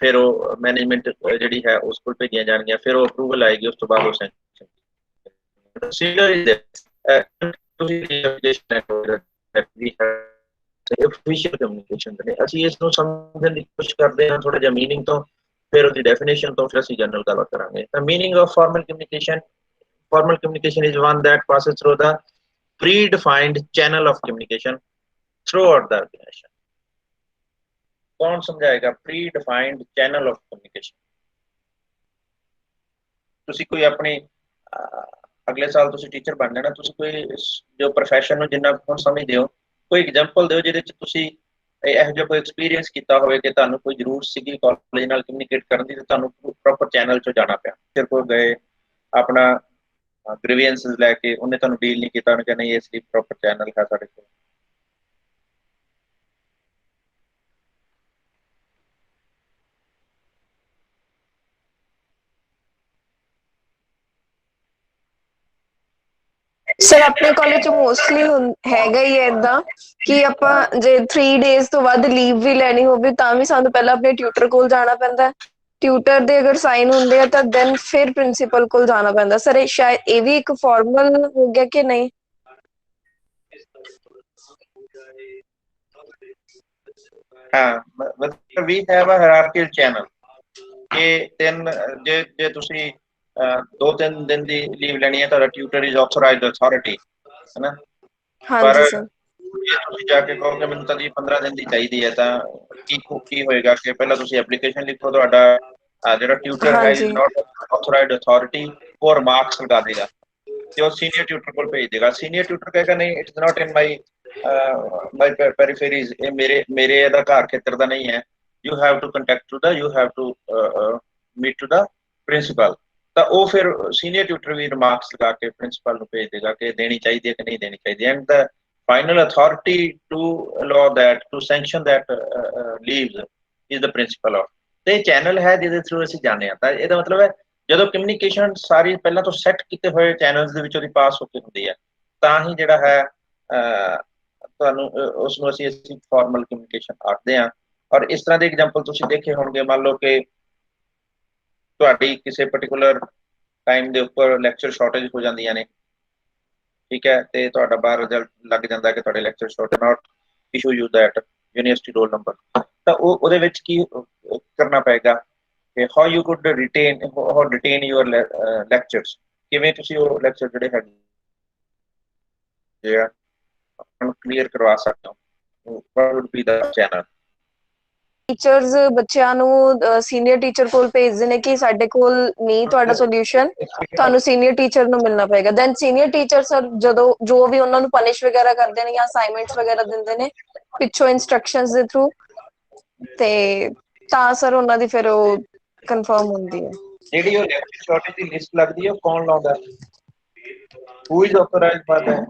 ਫਿਰ ਉਹ ਮੈਨੇਜਮੈਂਟ ਜਿਹੜੀ ਹੈ ਉਸ ਕੋਲ ਭੇਜੀਆਂ ਜਾਣਗੀਆਂ, ਫਿਰ ਉਹ ਅਪਰੂਵਲ ਆਏਗੀ। ਉਸ ਤੋਂ ਬਾਅਦ ਉਹ ਸੈਂਕਸ਼ਨ ਅਫੀਸ਼ੀਅਲ ਕਮਿਊਨੀਕੇਸ਼ਨ ਨੇ। ਅਸੀਂ ਇਸ ਨੂੰ ਸਮਝਣ ਦੀ ਕੋਸ਼ਿਸ਼ ਕਰਦੇ ਹਾਂ ਥੋੜਾ ਜਿਹਾ ਮੀਨਿੰਗ ਤੋਂ, ਫਿਰ ਉਹਦੀ ਡੈਫੀਨੇਸ਼ਨ ਤੋਂ, ਫਿਰ ਅਸੀਂ ਜਨਰਲ ਗੱਲ ਕਰਾਂਗੇ। ਤਾਂ meaning of formal communication, formal communication is one that passes through the predefined channel of communication throughout the organization. कौन समझाएगा predefined channel of communication? ਤੁਸੀਂ ਕੋਈ ਆਪਣੀ ਅਗਲੇ ਸਾਲ ਤੁਸੀਂ ਟੀਚਰ ਬਣਨਾ ਨਾ, ਤੁਸੀਂ ਕੋਈ ਜੋ ਪ੍ਰੋਫੈਸ਼ਨ ਨੂੰ ਜਿੰਨਾ ਹੁਣ ਸਮਝਦੇ ਹੋ, ਕੋਈ ਐਗਜ਼ਾਮਪਲ ਦਿਓ ਜਿਹਦੇ ਚ ਤੁਸੀਂ ਇਹੋ ਜਿਹਾ ਕੋਈ ਐਕਸਪੀਰੀਅੰਸ ਕੀਤਾ ਹੋਵੇ ਕਿ ਤੁਹਾਨੂੰ ਕੋਈ ਜ਼ਰੂਰਤ ਸੀਗੀ ਕਾਲਜ ਨਾਲ ਕਮਿਊਨੀਕੇਟ ਕਰਨ ਦੀ ਤੇ ਤੁਹਾਨੂੰ ਪ੍ਰੋਪਰ ਚੈਨਲ 'ਚੋਂ ਜਾਣਾ ਪਿਆ। ਫਿਰ ਕੋਲ ਗਏ, ਆਪਣਾ ਗ੍ਰੀਵੈਂਸਸ ਲੈ ਕੇ, ਉਹਨੇ ਤੁਹਾਨੂੰ ਡੀਲ ਨਹੀਂ ਕੀਤਾ, ਉਹਨੇ ਕਿਹਾ ਨਹੀਂ ਇਸ ਲਈ ਪ੍ਰੋਪਰ ਚੈਨਲ ਹੈ ਸਾਡੇ ਕੋਲ। ਸਰ ਆਪਣੇ ਕਾਲਜ ਚ ਮੋਸਟਲੀ ਹੈਗਾ ਹੀ ਹੈ ਏਦਾਂ ਕਿ ਆਪਾਂ ਜੇ 3 ਡੇਜ਼ ਤੋਂ ਵੱਧ ਲੀਵ ਵੀ ਲੈਣੀ ਹੋਵੇ ਤਾਂ ਵੀ ਸਾਨੂੰ ਪਹਿਲਾਂ ਆਪਣੇ ਟਿਊਟਰ ਕੋਲ ਜਾਣਾ ਪੈਂਦਾ। ਟਿਊਟਰ ਦੇ ਅਗਰ ਸਾਈਨ ਹੁੰਦੇ ਆ ਤਾਂ ਦੈਨ ਫਿਰ ਪ੍ਰਿੰਸੀਪਲ ਕੋਲ ਜਾਣਾ ਪੈਂਦਾ। ਸਰ ਇਹ ਸ਼ਾਇਦ ਇਹ ਵੀ ਇੱਕ ਫਾਰਮਲ ਹੋ ਗਿਆ ਕਿ ਨਹੀਂ? ਹਾਂ, ਵੀ ਹੈਵ ਅ ਹਾਇਰਾਰਕੀਕਲ ਚੈਨਲ ਕਿ ਜੇ ਤੁਸੀਂ 2-3 ਦਿਨ ਦੀ ਲੀਵ ਲੈਣੀ ਹੈ, ਤੁਹਾਡਾ ਟਿਊਟਰ ਇਜ਼ ਆਥੋਰਾਈਜ਼ਡ ਅਥਾਰਟੀ ਹੈ ਨਾ। ਪਰ ਜੇ ਤੁਸੀਂ ਜਾ ਕੇ ਕਹੋਗੇ ਮੈਨੂੰ ਤਾਂ ਜੀ 15 ਦਿਨ ਦੀ ਚਾਹੀਦੀ ਹੈ, ਤਾਂ ਕੀ ਹੋਏਗਾ ਕਿ ਪਹਿਲਾਂ ਤੁਸੀਂ ਐਪਲੀਕੇਸ਼ਨ ਲਿਖੋ, ਤੁਹਾਡਾ ਜਿਹੜਾ ਟਿਊਟਰ ਹੈ ਇਜ਼ ਨਾਟ ਆਥੋਰਾਈਜ਼ਡ ਅਥਾਰਟੀ, ਉਹ ਰਿਮਾਰਕਸ ਲਗਾ ਦੇਗਾ ਤੇ ਉਹ ਸੀਨੀਅਰ ਟਿਊਟਰ ਕੋਲ ਭੇਜ ਦੇਗਾ। ਸੀਨੀਅਰ ਟਿਊਟਰ ਕਹੇਗਾ ਨਹੀਂ, ਇਟਸ ਨਾਟ ਇਨ ਮਾਈ ਪੈਰੀਫੇਰੀਜ਼, ਇਹ ਮੇਰੇ ਅਧਿਕਾਰ ਖੇਤਰ ਦਾ ਨਹੀਂ ਹੈ। You have to contact to the, you have to meet to the principal. ਤਾਂ ਉਹ ਫਿਰ ਸੀਨੀਅਰ ਟਿਊਟਰ ਵੀ ਰਿਮਾਰਕਸ ਲਗਾ ਕੇ ਪ੍ਰਿੰਸੀਪਲ ਨੂੰ ਭੇਜ ਦੇਗਾ ਕਿ ਦੇਣੀ ਚਾਹੀਦੀ ਹੈ ਕਿ ਨਹੀਂ ਦੇਣੀ ਚਾਹੀਦੀ। And the final authority to allow that, to sanction that leaves is the principal of. ਤੇ ਚੈਨਲ ਹੈ ਜਿਹਦੇ ਥਰੂ ਅਸੀਂ ਜਾਂਦੇ ਹਾਂ। ਤਾਂ ਇਹਦਾ ਮਤਲਬ ਹੈ ਜਦੋਂ ਕਮਿਊਨੀਕੇਸ਼ਨ ਸਾਰੀ ਪਹਿਲਾਂ ਤੋਂ ਸੈੱਟ ਕੀਤੇ ਹੋਏ ਚੈਨਲਸ ਦੇ ਵਿੱਚ ਉਹਦੀ ਪਾਸ ਹੋ ਕੇ ਹੁੰਦੀ ਹੈ, ਤਾਂ ਹੀ ਜਿਹੜਾ ਹੈ ਤੁਹਾਨੂੰ ਉਸ ਨੂੰ ਅਸੀਂ ਫਾਰਮਲ ਕਮਿਊਨੀਕੇਸ਼ਨ ਆਖਦੇ ਹਾਂ। ਔਰ ਇਸ ਤਰ੍ਹਾਂ ਦੇ ਐਗਜ਼ਾਮਪਲ ਤੁਸੀਂ ਦੇਖੇ ਹੋਣਗੇ। ਮੰਨ ਲਓ ਕਿ ਤੁਹਾਡੀ ਕਿਸੇ ਪਰਟੀਕੂਲਰ ਟਾਈਮ ਦੇ ਉੱਪਰ ਲੈਕਚਰ ਸ਼ਾਰਟੇਜ ਹੋ ਜਾਂਦੀਆਂ ਨੇ, ਠੀਕ ਹੈ, ਤੇ ਤੁਹਾਡਾ ਬਾਹਰ ਰਿਜ਼ਲਟ ਲੱਗ ਜਾਂਦਾ ਕਿ ਤੁਹਾਡੇ lecture shortage not issue you that university roll number. ਤਾਂ ਉਹਦੇ ਵਿੱਚ ਕੀ ਕਰਨਾ ਪਏਗਾ ਕਿ how you could retain how detain your lectures, ਕਿਵੇਂ ਤੁਸੀਂ ਉਹ ਲੈਕਚਰ ਜਿਹੜੇ ਹੈਗੇ ਕਲੀਅਰ ਕਰਵਾ ਸਕਦੇ ਹੋ। what would be the channel? Teachers ਬੱਚਿਆਂ ਨੂੰ ਸੀਨੀਅਰ ਟੀਚਰ ਕੋਲ ਭੇਜਦੇ ਨੇ ਕਿ ਸਾਡੇ ਕੋਲ ਨਹੀਂ ਤੁਹਾਡਾ ਸੋਲੂਸ਼ਨ, ਤੁਹਾਨੂੰ ਸੀਨੀਅਰ ਟੀਚਰ ਨੂੰ ਮਿਲਣਾ ਪਏਗਾ। ਦੈਨ ਸੀਨੀਅਰ ਟੀਚਰ ਸਰ ਜਦੋਂ ਜੋ ਵੀ ਉਹਨਾਂ ਨੂੰ ਪਨਿਸ਼ ਵਗੈਰਾ ਕਰਦੇ ਨੇ ਜਾਂ ਅਸਾਈਨਮੈਂਟਸ ਵਗੈਰਾ ਦਿੰਦੇ ਨੇ ਪਿੱਛੋਂ ਇਨਸਟਰਕਸ਼ਨਸ ਦੇ ਥਰੂ, ਤੇ ਤਾਂ ਸਰ ਉਹਨਾਂ ਦੀ ਫਿਰ ਉਹ ਕਨਫਰਮ ਹੁੰਦੀ ਹੈ। ਜਿਹੜੀ ਉਹ ਲੈਕਚਰ ਸ਼ਾਰਟੇਜ ਦੀ ਲਿਸਟ ਲੱਗਦੀ ਹੈ ਉਹ ਕੌਣ ਲਾਉਂਦਾ? who is authorized by that?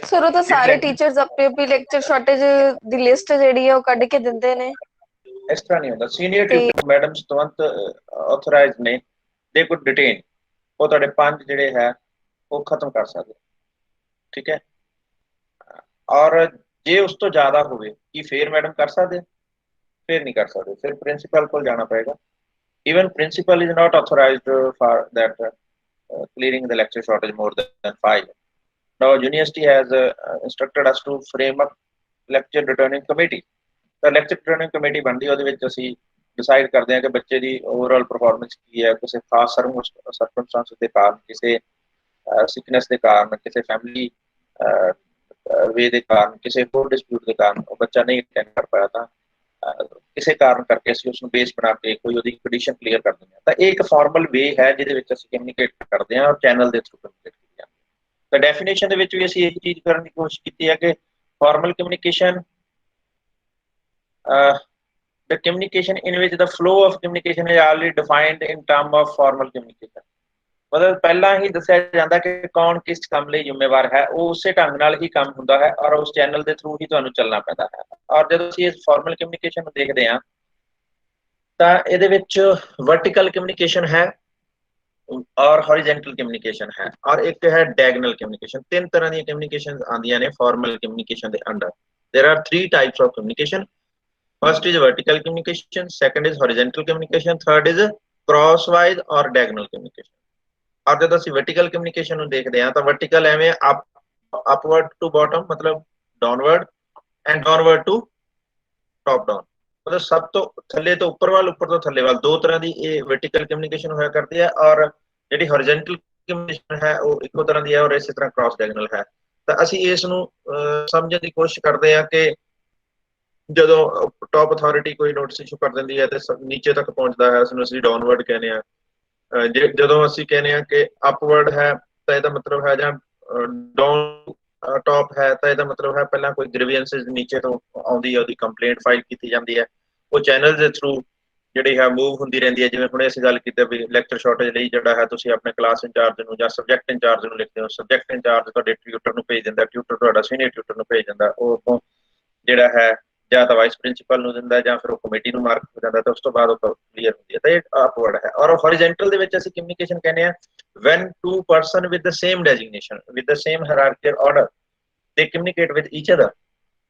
Sir ਉਹ ਤਾਂ ਸਾਰੇ ਟੀਚਰਸ ਆਪਣੀ ਆਪਣੀ ਲੈਕਚਰ ਸ਼ਾਰਟੇਜ ਦੀ ਲਿਸਟ ਜਿਹੜੀ ਹੈ ਉਹ ਕੱਢ ਕੇ ਦਿੰਦੇ ਨੇ। ਇਸ ਤਰ੍ਹਾਂ ਨਹੀਂ ਹੁੰਦਾ। ਸੀਨੀਅਰ ਟਿਊਟਰ ਮੈਡਮ ਤੁਰੰਤ ਆਥੋਰਾਈਜ਼ਡ ਨੇ, ਦੇ ਕੁਡ ਡਿਟੇਨ, ਉਹ ਤੁਹਾਡੇ 5 ਜਿਹੜੇ ਹੈ ਉਹ ਖਤਮ ਕਰ ਸਕਦੇ, ਠੀਕ ਹੈ। ਔਰ ਜੇ ਉਸ ਤੋਂ ਜ਼ਿਆਦਾ ਹੋਵੇ ਕੀ ਫੇਰ ਮੈਡਮ ਕਰ ਸਕਦੇ? ਫਿਰ ਨਹੀਂ ਕਰ ਸਕਦੇ, ਫਿਰ ਪ੍ਰਿੰਸੀਪਲ ਕੋਲ ਜਾਣਾ ਪਏਗਾ। even principal is not authorized for that clearing the lecture shortage more than 5. Now university has instructed us to frame up lecture returning committee. The lecture returning committee ਬਣਦੀ, ਉਹਦੇ ਵਿੱਚ ਅਸੀਂ ਡਿਸਾਈਡ ਕਰਦੇ ਹਾਂ ਕਿ ਬੱਚੇ ਦੀ ਓਵਰਆਲ ਪਰਫਾਰਮੈਂਸ ਕੀ ਹੈ, ਕਿਸੇ ਖਾਸ ਸਰਕਮਸਟੈਂਸ ਦੇ ਕਾਰਨ, ਕਿਸੇ ਸਿਕਨੈਸ ਦੇ ਕਾਰਨ, ਕਿਸੇ ਫੈਮਿਲੀ ਵੇ ਦੇ ਕਾਰਨ, ਕਿਸੇ ਹੋਰ ਡਿਸਪਿਊਟ ਦੇ ਕਾਰਨ ਉਹ ਬੱਚਾ ਨਹੀਂ ਅਟੈਂਡ ਕਰ ਪਾਇਆ, ਤਾਂ ਕਿਸੇ ਕਾਰਨ ਕਰਕੇ ਅਸੀਂ ਉਸ ਨੂੰ ਬੇਸ ਬਣਾ ਕੇ ਕੋਈ ਉਹਦੀ ਕੰਡੀਸ਼ਨ ਕਲੀਅਰ ਕਰ ਦਿੰਦੇ ਹਾਂ। ਤਾਂ ਇਹ ਇੱਕ ਫਾਰਮਲ ਵੇ ਹੈ ਜਿਹਦੇ ਵਿੱਚ ਅਸੀਂ ਕਮਿਊਨੀਕੇਟ ਕਰਦੇ ਹਾਂ ਔਰ ਚੈਨਲ ਦੇ ਥਰੂ ਕਮਿਊਨੀਕੇਟ ਕਰਦੇ ਹਾਂ। ਤਾਂ ਡੈਫੀਨੇਸ਼ਨ ਦੇ ਵਿੱਚ ਵੀ ਅਸੀਂ ਇਹ ਚੀਜ਼ ਕਰਨ ਦੀ ਕੋਸ਼ਿਸ਼ ਕੀਤੀ ਹੈ ਕਿ formal communication, the communication in which the flow of communication is already defined in term of formal communication. ਮਤਲਬ ਪਹਿਲਾਂ ਹੀ ਦੱਸਿਆ ਜਾਂਦਾ ਕਿ ਕੌਣ ਕਿਸ ਕੰਮ ਲਈ ਜ਼ਿੰਮੇਵਾਰ ਹੈ, ਉਹ ਉਸੇ ਢੰਗ ਨਾਲ ਹੀ ਕੰਮ ਹੁੰਦਾ ਹੈ ਔਰ ਉਸ ਚੈਨਲ ਦੇ ਥਰੂ ਹੀ ਤੁਹਾਨੂੰ ਚੱਲਣਾ ਪੈਂਦਾ ਹੈ। ਔਰ ਜਦੋਂ ਅਸੀਂ ਇਸ ਫਾਰਮਲ ਕਮਿਊਨੀਕੇਸ਼ਨ ਨੂੰ ਦੇਖਦੇ ਹਾਂ ਤਾਂ ਇਹਦੇ ਵਿੱਚ ਵਰਟੀਕਲ ਕਮਿਊਨੀਕੇਸ਼ਨ ਹੈ ਔਰ ਹੌਰੀਜ਼ੈਂਟਲ ਕਮਿਊਨੀਕੇਸ਼ਨ ਹੈ ਔਰ ਇੱਕ ਹੈ ਡਾਇਗਨਲ ਕਮਿਊਨੀਕੇਸ਼ਨ। 3 ਤਰ੍ਹਾਂ ਦੀਆਂ ਕਮਿਊਨੀਕੇਸ਼ਨ ਆਉਂਦੀਆਂ ਨੇ ਫਾਰਮਲ ਕਮਿਊਨੀਕੇਸ਼ਨ ਦੇ under. there are 3 types of communication. First is vertical communication, second is horizontal communication, third is crosswise or diagonal communication. और जब ਅਸੀਂ वर्टिकल कम्युनिकेशन ਨੂੰ ਦੇਖਦੇ ਹਾਂ ਤਾਂ वर्टिकल ਐਵੇਂ upward to bottom ਮਤਲਬ downward and downward to top down, ਮਤਲਬ ਸਭ ਤੋਂ ਥੱਲੇ ਤੋਂ ਉੱਪਰ ਵੱਲ, ਉੱਪਰ ਤੋਂ ਥੱਲੇ ਵੱਲ, 2 ਤਰ੍ਹਾਂ ਦੀ ਇਹ वर्टिकल कम्युनिकेशन ਹੋਇਆ ਕਰਦੀ ਹੈ। ਔਰ ਜਿਹੜੀ horizontal communication ਹੈ ਉਹ ਇੱਕੋ ਤਰ੍ਹਾਂ ਦੀ ਹੈ ਔਰ ਇਸੇ ਤਰ੍ਹਾਂ cross diagonal ਹੈ। ਤਾਂ ਅਸੀਂ ਇਸ ਨੂੰ ਸਮਝਣ ਦੀ ਕੋਸ਼ਿਸ਼ ਕਰਦੇ ਹਾਂ ਕਿ ਜਦੋਂ ਟੌਪ ਅਥਾਰਟੀ ਕੋਈ ਨੋਟਿਸ ਇਸ਼ੂ ਕਰ ਦਿੰਦੀ ਹੈ ਤੇ ਨੀਚੇ ਤੱਕ ਪਹੁੰਚਦਾ ਹੈ, ਉਸਨੂੰ ਅਸੀਂ ਡਾਊਨਵਰਡ ਕਹਿੰਦੇ ਹਾਂ। ਜਦੋਂ ਅਸੀਂ ਕਹਿੰਦੇ ਹਾਂ ਕਿ ਅਪਵਰਡ ਹੈ ਤਾਂ ਇਹਦਾ ਮਤਲਬ ਹੈ, ਜਾਂ ਡਾਊਨ ਟੌਪ ਹੈ ਤਾਂ ਇਹਦਾ ਮਤਲਬ ਹੈ ਪਹਿਲਾਂ ਕੋਈ ਗ੍ਰੀਵੈਂਸਸ ਨੀਚੇ ਤੋਂ ਆਉਂਦੀ ਹੈ, ਉਹਦੀ ਕੰਪਲੇਂਟ ਫਾਈਲ ਕੀਤੀ ਜਾਂਦੀ ਹੈ, ਉਹ ਚੈਨਲ ਦੇ ਥਰੂ ਜਿਹੜੀ ਹੈ ਮੂਵ ਹੁੰਦੀ ਰਹਿੰਦੀ ਹੈ। ਜਿਵੇਂ ਹੁਣੇ ਅਸੀਂ ਗੱਲ ਕੀਤੀ ਵੀ ਲੈਕਚਰ ਸ਼ਾਰਟੇਜ ਲਈ ਜਿਹੜਾ ਹੈ ਤੁਸੀਂ ਆਪਣੇ ਕਲਾਸ ਇੰਚਾਰਜ ਨੂੰ ਜਾਂ ਸਬਜੈਕਟ ਇੰਚਾਰਜ ਨੂੰ ਲਿਖਦੇ ਹੋ, ਸਬਜੈਕਟ ਇੰਚਾਰਜ ਤੁਹਾਡੇ ਟਿਊਟਰ ਨੂੰ ਭੇਜ ਦਿੰਦਾ, ਟਿਊਟਰ ਤੁਹਾਡਾ ਸੀਨੀਅਰ ਟਿਊਟਰ ਨੂੰ ਭੇਜ ਦਿੰਦਾ, ਉਹ ਜਿਹੜਾ ਹੈ ਜਾਂ ਤਾਂ ਵਾਈਸ ਪ੍ਰਿੰਸੀਪਲ ਨੂੰ ਦਿੰਦਾ ਜਾਂ ਫਿਰ ਉਹ ਕਮੇਟੀ ਨੂੰ ਮਾਰਕ ਹੋ ਜਾਂਦਾ, ਤਾਂ ਉਸ ਤੋਂ ਬਾਅਦ ਉਹ ਕਲੀਅਰ ਹੁੰਦੀ ਹੈ। ਤਾਂ ਇਹ ਅਪਵਰਡ ਹੈ। ਔਰ ਹੌਰੀਜ਼ੈਂਟਲ ਦੇ ਵਿੱਚ ਅਸੀਂ ਕਮਿਊਨੀਕੇਸ਼ਨ ਕਹਿੰਦੇ ਹਾਂ when 2 person with the same designation, with the same hierarchical order, they communicate with each other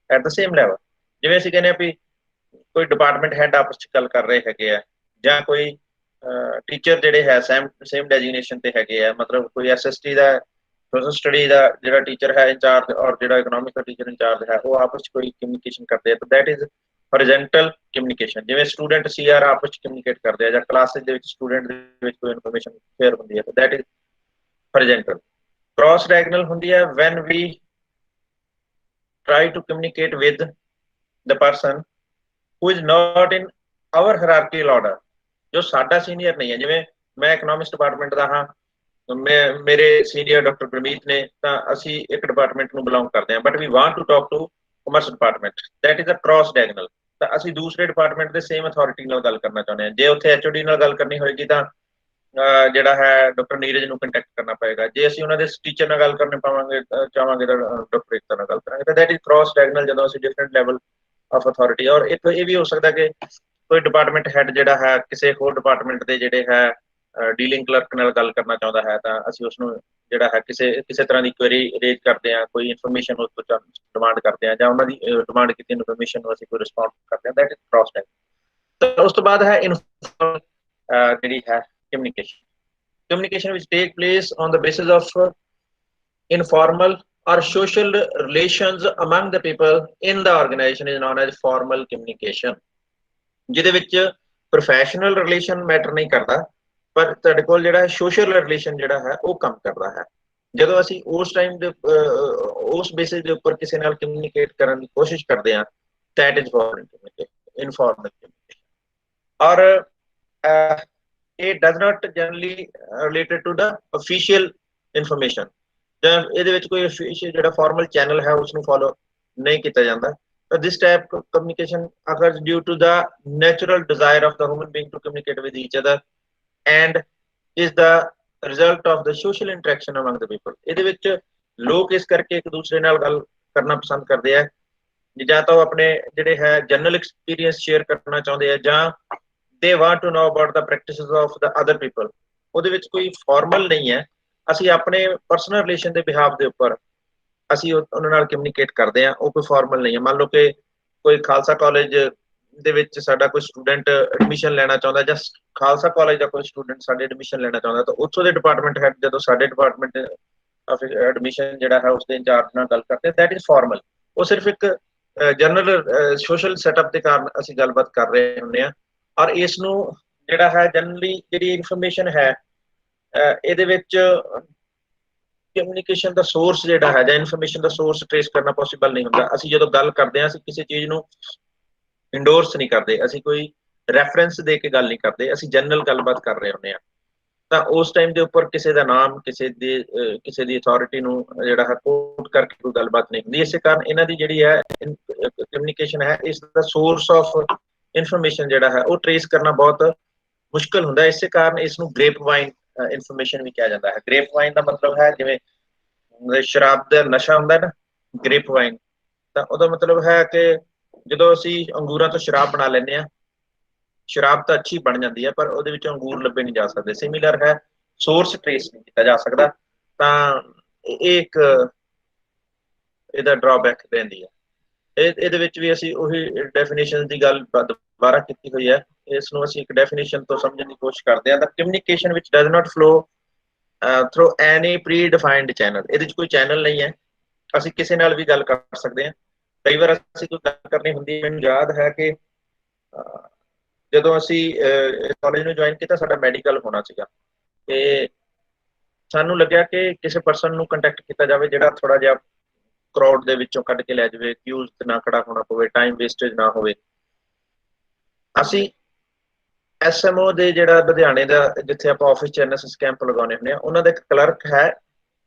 at the same level. ਜਿਵੇਂ ਅਸੀਂ ਕਹਿੰਦੇ ਹਾਂ ਵੀ ਕੋਈ ਡਿਪਾਰਟਮੈਂਟ ਹੈਡ ਆਪਸ ਚ ਗੱਲ ਕਰ ਰਹੇ ਹੈਗੇ ਆ, ਜਾਂ ਕੋਈ ਟੀਚਰ ਜਿਹੜੇ ਹੈ ਸੇਮ ਡੈਜਿਗਨੇਸ਼ਨ ਤੇ ਹੈਗੇ ਆ, ਮਤਲਬ ਕੋਈ SST ਦਾ ਸੋਸ਼ਲ ਸਟੱਡੀ ਦਾ ਜਿਹੜਾ ਟੀਚਰ ਹੈ ਇੰਚਾਰਜ ਔਰ ਜਿਹੜਾ ਇਕਨੋਮਿਕਸ ਦਾ ਟੀਚਰ ਇੰਚਾਰਜ ਹੈ, ਉਹ ਆਪਸ ਚ ਕੋਈ ਕਮਿਊਨੀਕੇਸ਼ਨ ਕਰਦੇ ਆ, ਤਾਂ ਦੈਟ ਇਜ਼ ਹੌਰੀਜ਼ੈਂਟਲ ਕਮਿਊਨੀਕੇਸ਼ਨ। ਜਿਵੇਂ ਸਟੂਡੈਂਟ CR ਆਪਸ ਚ ਕਮਿਊਨੀਕੇਟ ਕਰਦੇ ਆ ਜਾਂ ਕਲਾਸਿਸ ਦੇ ਵਿੱਚ ਸਟੂਡੈਂਟ ਦੇ ਵਿੱਚ ਕੋਈ ਇਨਫੋਰਮੇਸ਼ਨ ਸ਼ੇਅਰ ਹੁੰਦੀ ਹੈ, ਤਾਂ ਦੈਟ ਇਜ਼ ਹੌਰੀਜ਼ੈਂਟਲ। ਕ੍ਰਾਸ ਡਾਇਗਨਲ ਹੁੰਦੀ ਹੈ when we try to communicate with the person who is not in our hierarchical order, ਜੋ ਸਾਡਾ ਸੀਨੀਅਰ ਨਹੀਂ ਹੈ। ਜਿਵੇਂ ਮੈਂ ਇਕਨੋਮਿਕਸ ਡਿਪਾਰਟਮੈਂਟ ਦਾ ਹਾਂ, ਮੇਰੇ ਸੀਨੀਅਰ ਡਾਕਟਰ ਗੁਰਮੀਤ ਨੇ, ਤਾਂ ਅਸੀਂ ਇੱਕ ਡਿਪਾਰਟਮੈਂਟ ਨੂੰ ਬਿਲੋਂਗ ਕਰਦੇ ਹਾਂ, but we want to talk to commerce department, that is a cross diagonal. ਤਾਂ ਅਸੀਂ ਦੂਸਰੇ ਡਿਪਾਰਟਮੈਂਟ ਦੇ ਸੇਮ ਅਥਾਰਟੀ ਨਾਲ ਗੱਲ ਕਰਨਾ ਚਾਹੁੰਦੇ ਹਾਂ। ਜੇ ਉੱਥੇ HOD ਨਾਲ ਗੱਲ ਕਰਨੀ ਹੋਏਗੀ ਤਾਂ ਜਿਹੜਾ ਹੈ ਡਾਕਟਰ ਨੀਰਜ ਨੂੰ ਕੰਟੈਕਟ ਕਰਨਾ ਪਏਗਾ। ਜੇ ਅਸੀਂ ਉਹਨਾਂ ਦੇ ਟੀਚਰ ਨਾਲ ਗੱਲ ਕਰਨੀ ਚਾਹਾਂਗੇ ਤਾਂ ਡਾਕਟਰ ਏਕਤਾ ਨਾਲ ਗੱਲ ਕਰਾਂਗੇ। ਤਾਂ ਦੈਟ ਇਜ਼ ਕ੍ਰਾਸ ਡਾਇਗਨਲ, ਜਦੋਂ ਅਸੀਂ ਡਿਫਰੈਂਟ ਲੈਵਲ ਆਫ ਅਥਾਰਟੀ। ਔਰ ਇੱਕ ਇਹ ਵੀ ਹੋ ਸਕਦਾ ਕਿ ਕੋਈ ਡਿਪਾਰਟਮੈਂਟ ਹੈਡ ਜਿਹੜਾ ਹੈ ਕਿਸੇ ਹੋਰ ਡਿਪਾਰਟਮੈਂਟ ਦੇ ਜਿਹੜੇ ਹੈ ਡੀਲਿੰਗ ਕਲਰਕ ਨਾਲ ਗੱਲ ਕਰਨਾ ਚਾਹੁੰਦਾ ਹੈ ਤਾਂ ਅਸੀਂ ਉਸਨੂੰ ਜਿਹੜਾ ਹੈ ਕਿਸੇ ਤਰ੍ਹਾਂ ਦੀ ਕੁਐਰੀ ਰੇਜ਼ ਕਰਦੇ ਹਾਂ, ਕੋਈ ਇਨਫੋਰਮੇਸ਼ਨ ਉਸ ਤੋਂ ਡਿਮਾਂਡ ਕਰਦੇ ਹਾਂ ਜਾਂ ਉਹਨਾਂ ਦੀ ਡਿਮਾਂਡ ਕੀਤੀ ਇਨਫੋਰਮੇਸ਼ਨ ਨੂੰ ਅਸੀਂ ਕੋਈ ਰਿਸਪੌਂਡ ਕਰਦੇ ਹਾਂ, ਦੈਟ ਇਜ਼ ਕ੍ਰਾਸ ਟੈਗ। ਤਾਂ ਉਸ ਤੋਂ ਬਾਅਦ ਹੈ ਜਿਹੜੀ ਹੈ communication which take place on the basis of informal or social relations among the people in the organization is known as formal communication, ਜਿਹਦੇ ਵਿੱਚ ਪ੍ਰੋਫੈਸ਼ਨਲ ਰਿਲੇਸ਼ਨ ਮੈਟਰ ਨਹੀਂ ਕਰਦਾ ਪਰ ਤੁਹਾਡੇ ਕੋਲ ਜਿਹੜਾ ਸੋਸ਼ਲ ਰਿਲੇਸ਼ਨ ਜਿਹੜਾ ਹੈ ਉਹ ਕੰਮ ਕਰਦਾ ਹੈ। ਜਦੋਂ ਅਸੀਂ ਉਸ ਟਾਈਮ ਦੇ ਉਸ ਬੇਸਿਸ ਦੇ ਉੱਪਰ ਕਿਸੇ ਨਾਲ ਕਮਿਊਨੀਕੇਟ ਕਰਨ ਦੀ ਕੋਸ਼ਿਸ਼ ਕਰਦੇ ਹਾਂ, that is informal communication। ਔਰ it does not generally related to the official information, ਜਾਂ ਇਹਦੇ ਵਿੱਚ ਕੋਈ official ਜਿਹੜਾ formal channel ਹੈ ਉਸਨੂੰ follow ਨਹੀਂ ਕੀਤਾ ਜਾਂਦਾ। This type of communication occurs due to the natural desire of the human being to communicate with each other and is the result of the social interaction among the people। ਇਹਦੇ ਵਿੱਚ ਲੋਕ ਇਸ ਕਰਕੇ ਇੱਕ ਦੂਸਰੇ ਨਾਲ ਗੱਲ ਕਰਨਾ ਪਸੰਦ ਕਰਦੇ ਆ, ਜਾਂ ਤਾਂ ਉਹ ਆਪਣੇ ਜਿਹੜੇ ਹੈ ਜਨਰਲ ਐਕਸਪੀਰੀਅੰਸ ਸ਼ੇਅਰ ਕਰਨਾ ਚਾਹੁੰਦੇ ਆ, ਜਾਂ they want to know about the practices of the other people। ਉਹਦੇ ਵਿੱਚ ਕੋਈ ਫਾਰਮਲ ਨਹੀਂ ਹੈ, ਅਸੀਂ ਆਪਣੇ ਪਰਸਨਲ ਰਿਲੇਸ਼ਨ ਦੇ ਬਿਹਾਫ ਦੇ ਉੱਪਰ ਅਸੀਂ ਉਹਨਾਂ ਨਾਲ ਕਮਿਊਨੀਕੇਟ ਕਰਦੇ ਹਾਂ, ਉਹ ਕੋਈ ਫਾਰਮਲ ਨਹੀਂ ਹੈ। ਮੰਨ ਲਓ ਕਿ ਕੋਈ ਖਾਲਸਾ ਕਾਲਜ ਦੇ ਵਿੱਚ ਸਾਡਾ ਕੋਈ ਸਟੂਡੈਂਟ ਐਡਮਿਸ਼ਨ ਲੈਣਾ ਚਾਹੁੰਦਾ, ਜਾਂ ਖਾਲਸਾ ਕਾਲਜ ਦਾ ਕੋਈ ਸਟੂਡੈਂਟ ਸਾਡੇ ਐਡਮਿਸ਼ਨ ਲੈਣਾ ਚਾਹੁੰਦਾ, ਤਾਂ ਉੱਥੋਂ ਦੇ ਡਿਪਾਰਟਮੈਂਟ ਹੈਡ ਜਦੋਂ ਸਾਡੇ ਡਿਪਾਰਟਮੈਂਟ ਐਡਮਿਸ਼ਨ ਜਿਹੜਾ ਹੈ ਉਸਦੇ ਇੰਚਾਰਜ ਨਾਲ ਗੱਲ ਕਰਦੇ, ਦੈਟ ਇਜ਼ ਫਾਰਮਲ। ਉਹ ਸਿਰਫ ਇੱਕ ਜਨਰਲ ਸੋਸ਼ਲ ਸੈਟਅਪ ਦੇ ਕਾਰਨ ਅਸੀਂ ਗੱਲਬਾਤ ਕਰ ਰਹੇ ਹੁੰਦੇ ਹਾਂ। ਔਰ ਇਸ ਨੂੰ ਜਿਹੜਾ ਹੈ ਜਨਰਲੀ ਜਿਹੜੀ ਇਨਫੋਰਮੇਸ਼ਨ ਹੈ ਇਹਦੇ ਵਿੱਚ ਕਮਿਊਨੀਕੇਸ਼ਨ ਦਾ ਸੋਰਸ ਜਿਹੜਾ ਹੈ ਜਾਂ ਇਨਫੋਰਮੇਸ਼ਨ ਦਾ ਸੋਰਸ ਟ੍ਰੇਸ ਕਰਨਾ ਪੋਸੀਬਲ ਨਹੀਂ ਹੁੰਦਾ। ਅਸੀਂ ਜਦੋਂ ਗੱਲ ਕਰਦੇ ਹਾਂ ਅਸੀਂ ਕਿਸੇ ਚੀਜ਼ ਨੂੰ ਇੰਡੋਰਸ ਨਹੀਂ ਕਰਦੇ, ਅਸੀਂ ਕੋਈ ਰੈਫਰੈਂਸ ਦੇ ਕੇ ਗੱਲ ਨਹੀਂ ਕਰਦੇ, ਅਸੀਂ ਜਨਰਲ ਗੱਲਬਾਤ ਕਰ ਰਹੇ ਹੁੰਦੇ ਹਾਂ। ਤਾਂ ਉਸ ਟਾਈਮ ਦੇ ਉੱਪਰ ਕਿਸੇ ਦਾ ਨਾਮ ਕਿਸੇ ਦੀ ਅਥਾਰਟੀ ਨੂੰ ਜਿਹੜਾ ਹੈ ਕੋਟ ਕਰਕੇ ਕੋਈ ਗੱਲਬਾਤ ਨਹੀਂ ਹੁੰਦੀ। ਇਸੇ ਕਾਰਨ ਇਹਨਾਂ ਦੀ ਜਿਹੜੀ ਹੈ ਕਮਿਊਨੀਕੇਸ਼ਨ ਹੈ ਇਸ ਦਾ ਸੋਰਸ ਆਫ ਇਨਫੋਰਮੇਸ਼ਨ ਜਿਹੜਾ ਹੈ ਉਹ ਟ੍ਰੇਸ ਕਰਨਾ ਬਹੁਤ ਮੁਸ਼ਕਲ ਹੁੰਦਾ। ਇਸੇ ਕਾਰਨ ਇਸ ਨੂੰ ਗ੍ਰੇਪ ਵਾਈਨ ਇਨਫੋਰਮੇਸ਼ਨ ਵੀ ਕਿਹਾ ਜਾਂਦਾ ਹੈ। ਗ੍ਰੇਪ ਵਾਈਨ ਦਾ ਮਤਲਬ ਹੈ ਜਿਵੇਂ ਸ਼ਰਾਬ ਦਾ ਨਸ਼ਾ ਹੁੰਦਾ ਨਾ, ਗ੍ਰੇਪ ਵਾਈਨ, ਤਾਂ ਉਹਦਾ ਮਤਲਬ ਹੈ ਕਿ ਜਦੋਂ ਅਸੀਂ ਅੰਗੂਰਾਂ ਤੋਂ ਸ਼ਰਾਬ ਬਣਾ ਲੈਂਦੇ ਹਾਂ, ਸ਼ਰਾਬ ਤਾਂ ਅੱਛੀ ਬਣ ਜਾਂਦੀ ਹੈ ਪਰ ਉਹਦੇ ਵਿੱਚੋਂ ਅੰਗੂਰ ਲੱਭੇ ਨਹੀਂ ਜਾ ਸਕਦੇ। ਸਿਮਿਲਰ ਹੈ, ਸੋਰਸ ਟ੍ਰੇਸ ਨਹੀਂ ਕੀਤਾ ਜਾ ਸਕਦਾ, ਤਾਂ ਇਹ ਇੱਕ ਇਹਦਾ ਡਰਾਬੈਕ ਰਹਿੰਦੀ ਹੈ। ਇਹਦੇ ਵਿੱਚ ਵੀ ਅਸੀਂ ਉਹੀ ਡੈਫੀਨੇਸ਼ਨ ਦੀ ਗੱਲ ਦੁਬਾਰਾ ਕੀਤੀ ਹੋਈ ਹੈ, ਇਸ ਨੂੰ ਅਸੀਂ ਇੱਕ ਡੈਫੀਨੇਸ਼ਨ ਤੋਂ ਸਮਝਣ ਦੀ ਕੋਸ਼ਿਸ਼ ਕਰਦੇ ਹਾਂ। ਤਾਂ ਕਮਿਊਨੀਕੇਸ਼ਨ ਵਿੱਚ does not flow through any pre defined channel. ਇਹਦੇ 'ਚ ਕੋਈ ਚੈਨਲ ਨਹੀਂ ਹੈ, ਅਸੀਂ ਕਿਸੇ ਨਾਲ ਵੀ ਗੱਲ ਕਰ ਸਕਦੇ ਹਾਂ। ਕਈ ਵਾਰ ਅਸੀਂ ਕੋਈ ਗੱਲ ਕਰਨੀ ਹੁੰਦੀ, ਮੈਨੂੰ ਯਾਦ ਹੈ ਕਿ ਜਦੋਂ ਅਸੀਂ ਕਾਲਜ ਨੂੰ ਜੁਆਇਨ ਕੀਤਾ ਸਾਡਾ ਮੈਡੀਕਲ ਹੋਣਾ ਸੀਗਾ, ਤੇ ਸਾਨੂੰ ਲੱਗਿਆ ਕਿ ਕਿਸੇ ਪਰਸਨ ਨੂੰ ਕੰਟੈਕਟ ਕੀਤਾ ਜਾਵੇ ਜਿਹੜਾ ਥੋੜਾ ਜਿਹਾ ਕਰਾਊਡ ਦੇ ਵਿੱਚੋਂ ਕੱਢ ਕੇ ਲੈ ਜਾਵੇ, ਕਿਊਜ਼ ਤੇ ਨਾ ਖੜਾ ਹੋਣਾ ਪਵੇ, ਟਾਈਮ ਵੇਸਟੇਜ ਨਾ ਹੋਵੇ। ਅਸੀਂ SMO ਦੇ ਜਿਹੜਾ ਲੁਧਿਆਣੇ ਦਾ ਜਿੱਥੇ ਆਪਾਂ ਆਫਿਸ ਚ NSS ਕੈਂਪ ਲਗਾਉਣੇ ਹੁੰਦੇ ਆ, ਉਹਨਾਂ ਦਾ ਇੱਕ ਕਲਰਕ ਹੈ,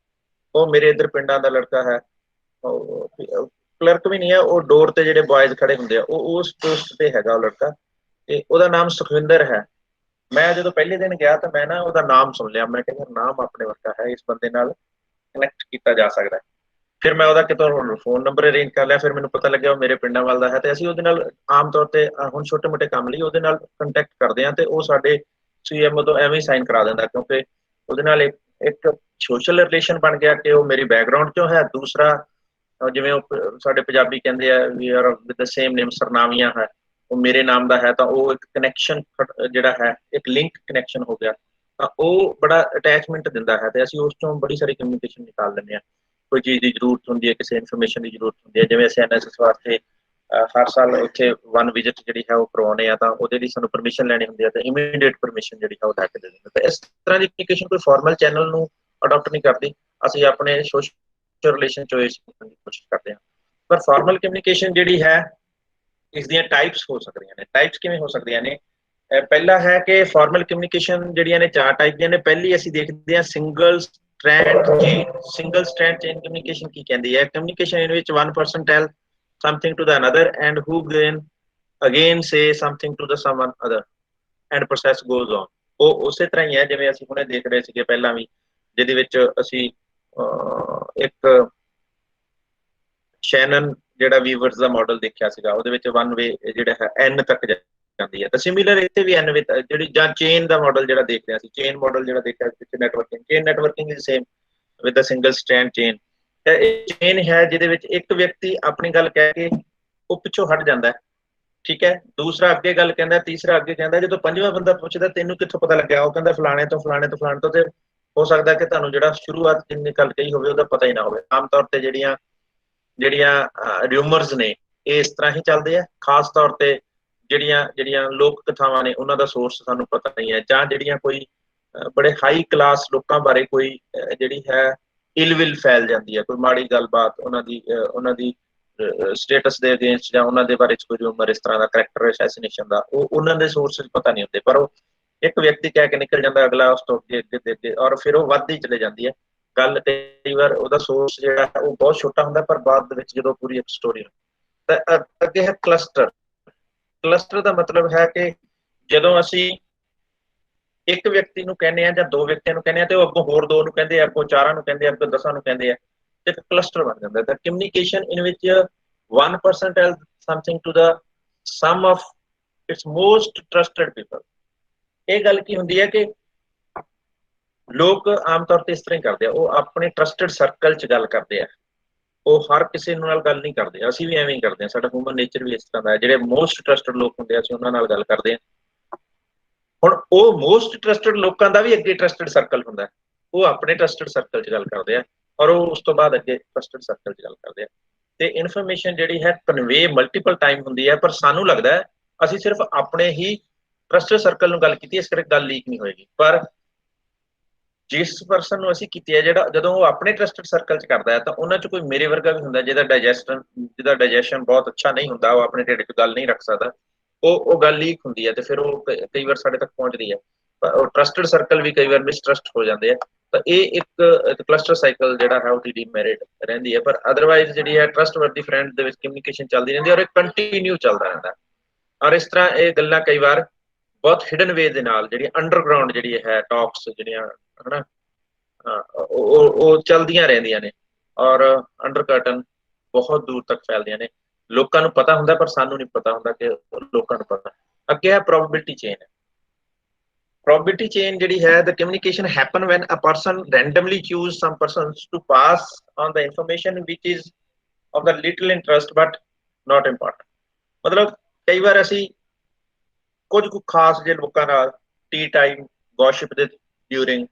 ਉਹ ਮੇਰੇ ਇੱਧਰ ਪਿੰਡਾਂ ਦਾ ਲੜਕਾ ਹੈ। ਕਲਰਕ ਵੀ ਨਹੀਂ ਹੈ, ਉਹ ਡੋਰ ਤੇ ਜਿਹੜੇ ਬॉयਜ਼ ਖੜੇ ਹੁੰਦੇ ਆ ਉਹ ਉਸ ਪੋਸਟ ਤੇ ਹੈਗਾ ਉਹ ਲੜਕਾ, ਤੇ ਉਹਦਾ ਨਾਮ ਸੁਖਵਿੰਦਰ ਹੈ। ਮੈਂ ਜਦੋਂ ਪਹਿਲੇ ਦਿਨ ਗਿਆ ਤਾਂ ਮੈਂ ਨਾ ਉਹਦਾ ਨਾਮ ਸੁਣ ਲਿਆ, ਮੈਂ ਕਿਹਾ ਨਾਮ ਆਪਣੇ ਵਰਗਾ ਹੈ, ਇਸ ਬੰਦੇ ਨਾਲ ਕਨੈਕਟ ਕੀਤਾ ਜਾ ਸਕਦਾ। ਫਿਰ ਮੈਂ ਉਹਦਾ ਕਿਤੋਂ ਫੋਨ ਨੰਬਰ ਅਰੇਂਜ ਕਰ ਲਿਆ, ਫਿਰ ਮੈਨੂੰ ਪਤਾ ਲੱਗਿਆ ਉਹ ਮੇਰੇ ਪਿੰਡਾਂ ਵੱਲ ਦਾ ਹੈ, ਤੇ ਅਸੀਂ ਉਹਦੇ ਨਾਲ ਆਮ ਤੌਰ ਤੇ ਹੁਣ ਛੋਟੇ ਮੋਟੇ ਕੰਮ ਲਈ ਉਹਦੇ ਨਾਲ ਕੰਟੈਕਟ ਕਰਦੇ ਹਾਂ, ਤੇ ਉਹ ਸਾਡੇ CMO ਤੋਂ ਐਵੇਂ ਹੀ ਸਾਈਨ ਕਰਾ ਦਿੰਦਾ, ਕਿਉਂਕਿ ਉਹਦੇ ਨਾਲ ਇੱਕ ਸੋਸ਼ਲ ਰਿਲੇਸ਼ਨ ਬਣ ਗਿਆ ਕਿ ਉਹ ਮੇਰੀ ਬੈਕਗ੍ਰਾਉਂਡ ਚੋਂ ਹੈ। ਦੂਸਰਾ ਜਿਵੇਂ ਉਹ ਸਾਡੇ ਪੰਜਾਬੀ ਕਹਿੰਦੇ ਆ we are with the same name, ਸਰਨਾਮੀਆਂ ਹੈ, ਉਹ ਮੇਰੇ ਨਾਮ ਦਾ ਹੈ, ਤਾਂ ਉਹ ਇੱਕ ਕਨੈਕਸ਼ਨ ਜਿਹੜਾ ਹੈ, ਇੱਕ ਲਿੰਕ ਕਨੈਕਸ਼ਨ ਹੋ ਗਿਆ, ਤਾਂ ਉਹ ਬੜਾ ਅਟੈਚਮੈਂਟ ਦਿੰਦਾ ਹੈ, ਤੇ ਅਸੀਂ ਉਸ ਤੋਂ ਬੜੀ ਸਾਰੀ ਕਮਿਊਨੀਕੇਸ਼ਨ ਨਿਕਾਲ ਲੈਂਦੇ ਹਾਂ। ਕੋਈ ਚੀਜ਼ ਦੀ ਜ਼ਰੂਰਤ ਹੁੰਦੀ ਹੈ, ਕਿਸੇ ਇਨਫੋਰਮੇਸ਼ਨ ਦੀ ਜ਼ਰੂਰਤ ਹੁੰਦੀ ਹੈ, ਜਿਵੇਂ ਅਸੀਂ NSS ਵਾਸਤੇ ਹਰ ਸਾਲ ਉੱਥੇ 1 ਵਿਜ਼ਿਟ ਜਿਹੜੀ ਹੈ ਉਹ ਕਰਵਾਉਂਦੇ ਆ, ਤਾਂ ਉਹਦੇ ਲਈ ਸਾਨੂੰ ਪਰਮਿਸ਼ਨ ਲੈਣੀ ਹੁੰਦੀ ਹੈ, ਤੇ ਇਮੀਡੀਏਟ ਪਰਮਿਸ਼ਨ ਜਿਹੜੀ ਹੈ ਉਹ ਲੈ ਕੇ ਦੇ ਦਿੰਦੇ। ਤਾਂ ਇਸ ਤਰ੍ਹਾਂ ਦੀ ਕਮਿਊਨੀਕੇਸ਼ਨ ਕੋਈ ਫਾਰਮਲ ਚੈਨਲ ਨੂੰ ਅਡਾਪਟ ਨਹੀਂ ਕਰਦੀ, ਅਸੀਂ ਆਪਣੇ ਸੋਸ਼ਲ ਰਿਲੇਸ਼ਨ ਚੋਇਸ ਕਰਨ ਦੀ ਕੋਸ਼ਿਸ਼ ਕਰਦੇ ਹਾਂ। ਪਰ ਫਾਰਮਲ ਕਮਿਊਨੀਕੇਸ਼ਨ ਜਿਹੜੀ ਹੈ ਇਸ ਦੀਆਂ ਟਾਈਪਸ ਹੋ ਸਕਦੀਆਂ ਨੇ। ਟਾਈਪਸ ਕਿਵੇਂ ਹੋ ਸਕਦੀਆਂ ਨੇ? ਪਹਿਲਾ ਹੈ ਕਿ ਫਾਰਮਲ ਕਮਿਊਨੀਕੇਸ਼ਨ ਜਿਹੜੀਆਂ ਨੇ 4 ਟਾਈਪ ਦੀਆਂ ਨੇ। ਪਹਿਲੀ ਅਸੀਂ ਦੇਖਦੇ ਹਾਂ ਸਿੰਗਲ ਸਟ੍ਰੈਂਡ ਚੇਨ ਕਮਿਊਨੀਕੇਸ਼ਨ ਕੀ ਕਹਿੰਦੀ ਹੈ। ਕਮਿਊਨੀਕੇਸ਼ਨ ਇਨ ਵਿੱਚ one person tell something to the another and who again say something to the someone other and process goes on। ਉਹ ਉਸੇ ਤਰ੍ਹਾਂ ਹੀ ਹੈ ਜਿਵੇਂ ਅਸੀਂ ਹੁਣੇ ਦੇਖ ਰਹੇ ਸੀਗੇ ਪਹਿਲਾਂ ਵੀ, ਜਿਹਦੇ ਵਿੱਚ ਅਸੀਂ ਇੱਕ ਸ਼ੈਨਨ ਜਿਹੜਾ ਵੀਵਰਸ ਦਾ ਮਾਡਲ ਦੇਖਿਆ ਸੀਗਾ, ਉਹਦੇ ਵਿੱਚ 1 ਵੇ ਜਿਹੜਾ ਹੈ N ਤੱਕ ਜਾਂਦੀ ਹੈ। ਤਾਂ ਸਿਮਿਲਰ ਇੱਥੇ ਵੀ ਐਨ ਵਿਦ ਜਿਹੜੀ ਜਾਂ ਚੇਨ ਦਾ ਮਾਡਲ ਜਿਹੜਾ ਦੇਖ ਰਿਹਾ ਸੀ, ਚੇਨ ਮਾਡਲ ਜਿਹੜਾ ਦੇਖਿਆ ਪਿੱਛੇ networking, chain networking is same with a single strand chain. ਇਹ ਚੇਨ ਹੈ ਜਿਹਦੇ ਵਿੱਚ ਇੱਕ ਵਿਅਕਤੀ ਆਪਣੀ ਗੱਲ ਕਹਿ ਕੇ ਉਹ ਪਿੱਛੋਂ ਹਟ ਜਾਂਦਾ, ਠੀਕ ਹੈ, ਦੂਸਰਾ ਅੱਗੇ ਗੱਲ ਕਹਿੰਦਾ, ਤੀਸਰਾ ਅੱਗੇ ਕਹਿੰਦਾ, ਜਦੋਂ ਪੰਜਵਾਂ ਬੰਦਾ ਪੁੱਛਦਾ ਤੈਨੂੰ ਕਿੱਥੋਂ ਪਤਾ ਲੱਗਿਆ, ਉਹ ਕਹਿੰਦਾ ਫਲਾਣੇ ਤੋਂ ਫਲਾਣੇ ਤੋਂ ਫਲਾਣੇ ਤੋਂ। ਤੇ ਹੋ ਸਕਦਾ ਕਿ ਤੁਹਾਨੂੰ ਜਿਹੜਾ ਸ਼ੁਰੂਆਤ ਜਿੰਨੀ ਗੱਲ ਕਹੀ ਹੋਵੇ ਉਹਦਾ ਪਤਾ ਹੀ ਨਾ ਹੋਵੇ। ਆਮ ਤੌਰ ਤੇ ਜਿਹੜੀਆਂ ਰਿਊਮਰਸ ਨੇ ਇਹ ਇਸ ਤਰ੍ਹਾਂ ਹੀ ਚੱਲਦੇ ਆ। ਖਾਸ ਤੌਰ ਤੇ ਜਿਹੜੀਆਂ ਲੋਕ ਕਥਾਵਾਂ ਨੇ ਉਹਨਾਂ ਦਾ ਸੋਰਸ ਸਾਨੂੰ ਪਤਾ ਨਹੀਂ ਹੈ, ਜਾਂ ਜਿਹੜੀਆਂ ਕੋਈ ਬੜੇ ਹਾਈ ਕਲਾਸ ਲੋਕਾਂ ਬਾਰੇ ਕੋਈ ਜਿਹੜੀ ਹੈ ਇਲਵਿਲ ਫੈਲ ਜਾਂਦੀ ਹੈ, ਕੋਈ ਮਾੜੀ ਗੱਲਬਾਤ ਉਹਨਾਂ ਦੀ ਸਟੇਟਸ ਦੇ ਅਗੇਂਸਟ, ਜਾਂ ਉਹਨਾਂ ਦੇ ਬਾਰੇ ਚ ਕੋਈ ਰਿਊਮਰ ਇਸ ਤਰ੍ਹਾਂ ਦਾ ਕਰੈਕਟਰ ਅਸੈਸੀਨੇਸ਼ਨ ਦਾ, ਉਹ ਉਹਨਾਂ ਦੇ ਸੋਰਸਿਸ ਪਤਾ ਨਹੀਂ ਹੁੰਦੇ, ਪਰ ਉਹ ਇੱਕ ਵਿਅਕਤੀ ਕਹਿ ਕੇ ਨਿਕਲ ਜਾਂਦਾ, ਅਗਲਾ ਉਸ ਤੋਂ ਅੱਗੇ ਔਰ ਫਿਰ ਉਹ ਵੱਧਦੀ ਚਲੇ ਜਾਂਦੀ ਹੈ ਗੱਲ। ਕਈ ਵਾਰ ਉਹਦਾ ਸੋਰਸ ਜਿਹੜਾ ਹੈ ਉਹ ਬਹੁਤ ਛੋਟਾ ਹੁੰਦਾ, ਪਰ ਬਾਅਦ ਦੇ ਵਿੱਚ ਜਦੋਂ ਪੂਰੀ ਇੱਕ ਸਟੋਰੀ ਤਾਂ ਅੱਗੇ ਹੈ ਕਲਸਟਰ। ਕਲਸਟਰ ਦਾ ਮਤਲਬ ਹੈ ਕਿ ਜਦੋਂ ਅਸੀਂ ਇੱਕ ਵਿਅਕਤੀ ਨੂੰ ਕਹਿੰਦੇ ਆ ਜਾਂ ਦੋ ਵਿਅਕਤੀਆਂ ਨੂੰ ਕਹਿੰਦੇ ਆ ਤੇ ਉਹ ਅੱਗੋਂ ਹੋਰ ਦੋ ਨੂੰ ਕਹਿੰਦੇ ਆ, ਅੱਗੋਂ ਚਾਰਾਂ ਨੂੰ ਕਹਿੰਦੇ ਆ, ਅੱਗੋਂ 10 ਨੂੰ ਕਹਿੰਦੇ ਆ, ਤੇ ਇੱਕ ਕਲਸਟਰ ਬਣ ਜਾਂਦਾ। ਤਾਂ ਕਮਿਊਨੀਕੇਸ਼ਨ ਇਨ ਵਿੱਚ one person tells something to the sum of its most trusted people। ਇਹ ਗੱਲ ਕੀ ਹੁੰਦੀ ਹੈ ਕਿ ਲੋਕ ਆਮ ਤੌਰ ਤੇ ਇਸ ਤਰ੍ਹਾਂ ਹੀ ਕਰਦੇ ਆ, ਉਹ ਆਪਣੇ ਟਰਸਟਡ ਸਰਕਲ 'ਚ ਗੱਲ ਕਰਦੇ ਆ, ਉਹ ਹਰ ਕਿਸੇ ਨਾਲ ਗੱਲ ਨਹੀਂ ਕਰਦੇ। ਅਸੀਂ ਵੀ ਐਵੇਂ ਹੀ ਕਰਦੇ ਹਾਂ, ਸਾਡਾ ਹਿਊਮਨ ਨੇਚਰ ਵੀ ਇਸ ਤਰ੍ਹਾਂ ਦਾ ਹੈ। ਜਿਹੜੇ ਮੋਸਟ ਟਰਸਟਡ ਲੋਕ ਹੁੰਦੇ ਆ ਅਸੀਂ ਉਹਨਾਂ ਨਾਲ ਗੱਲ ਕਰਦੇ ਹਾਂ। ਹੁਣ ਉਹ ਮੋਸਟ ਟਰਸਟਡ ਲੋਕਾਂ ਦਾ ਵੀ ਅੱਗੇ ਟਰਸਟਡ ਸਰਕਲ ਹੁੰਦਾ, ਉਹ ਆਪਣੇ ਟਰਸਟਡ ਸਰਕਲ 'ਚ ਗੱਲ ਕਰਦੇ ਆ, ਔਰ ਉਹ ਉਸ ਤੋਂ ਬਾਅਦ ਅੱਗੇ ਟਰਸਟਡ ਸਰਕਲ 'ਚ ਗੱਲ ਕਰਦੇ ਆ। ਤੇ ਇਨਫੋਰਮੇਸ਼ਨ ਜਿਹੜੀ ਹੈ ਕਨਵੇ ਮਲਟੀਪਲ ਟਾਈਮ ਹੁੰਦੀ ਹੈ, ਪਰ ਸਾਨੂੰ ਲੱਗਦਾ ਹੈ ਅਸੀਂ ਸਿਰਫ ਆਪਣੇ ਹੀ ਟਰਸਟਡ ਸਰਕਲ ਨੂੰ ਗੱਲ ਕੀਤੀ, ਇਸ ਕਰਕੇ ਗੱਲ ਲੀਕ ਨਹੀਂ ਹੋਏਗੀ। ਪਰ ਜਿਸ ਪਰਸਨ ਨੂੰ ਅਸੀਂ ਕੀਤੀ ਹੈ, ਜਦੋਂ ਉਹ ਆਪਣੇ ਟਰਸਟਡ ਸਰਕਲ 'ਚ ਕਰਦਾ ਹੈ ਤਾਂ ਉਹਨਾਂ 'ਚ ਕੋਈ ਮੇਰੇ ਵਰਗਾ ਵੀ ਹੁੰਦਾ ਜਿਹਦਾ ਡਾਈਜੈਸ਼ਨ ਬਹੁਤ ਅੱਛਾ ਨਹੀਂ ਹੁੰਦਾ, ਉਹ ਆਪਣੇ ਢਿੱਡ 'ਚ ਗੱਲ ਨਹੀਂ ਰੱਖ ਸਕਦਾ, ਉਹ ਗੱਲ ਲੀਕ ਹੁੰਦੀ ਹੈ ਤੇ ਫਿਰ ਉਹ ਕਈ ਵਾਰ ਸਾਡੇ ਤੱਕ ਪਹੁੰਚਦੀ ਹੈ। ਉਹ ਟਰਸਟਡ ਸਰਕਲ ਵੀ ਕਈ ਵਾਰ ਮਿਸਟਰਸਟ ਹੋ ਜਾਂਦੇ ਆ। ਤਾਂ ਇਹ ਇੱਕ ਕਲਸਟਰ ਸਾਈਕਲ ਜਿਹੜਾ ਹੈ ਉਹਦੀ ਡੀਮੈਰਿਟ ਰਹਿੰਦੀ ਹੈ, ਪਰ ਅਦਰਵਾਈਜ਼ ਜਿਹੜੀ ਹੈ ਟਰਸਟਵਰਦੀ ਫਰੈਂਡ ਦੇ ਵਿੱਚ ਕਮਿਊਨੀਕੇਸ਼ਨ ਚੱਲਦੀ ਰਹਿੰਦੀ ਹੈ ਔਰ ਇਹ ਕੰਟੀਨਿਊ ਚੱਲਦਾ ਰਹਿੰਦਾ। ਔਰ ਇਸ ਤਰ੍ਹਾਂ ਇਹ ਗੱਲਾਂ ਕਈ ਵਾਰ ਬਹੁਤ ਹਿਡਨ ਵੇ ਦੇ ਨਾਲ ਜਿਹੜੀ ਅੰਡਰਗਰਾਉਂਡ ਜਿਹੜੀ ਹੈ ਟਾਕਸ ਜਿਹੜੀਆਂ ਹਨਾ ਉਹ ਚੱਲਦੀਆਂ ਰਹਿੰਦੀਆਂ ਨੇ, ਔਰ ਅੰਡਰ ਕਰਟਨ ਬਹੁਤ ਦੂਰ ਤੱਕ ਫੈਲਦੀਆਂ ਨੇ। ਲੋਕਾਂ ਨੂੰ ਪਤਾ ਹੁੰਦਾ ਪਰ ਸਾਨੂੰ ਨਹੀਂ ਪਤਾ ਹੁੰਦਾ ਕਿ ਲੋਕਾਂ ਨੂੰ ਪਤਾ। ਅੱਗੇ ਹੈ ਪ੍ਰੋਬੇਬਿਲਿਟੀ ਚੇਨ। Probability chain ਜਿਹੜੀ ਹੈ the communication happen when a person randomly choose some persons to pass on the information which is of the little interest but not important। ਮਤਲਬ ਕਈ ਵਾਰ ਅਸੀਂ ਕੁਝ ਕੁ ਖਾਸ ਜਿਹੇ ਲੋਕਾਂ ਨਾਲ ਟੀ ਟਾਈਮ ਗੌਸਿਪ ਦੇ ਡਿਊਰਿੰਗ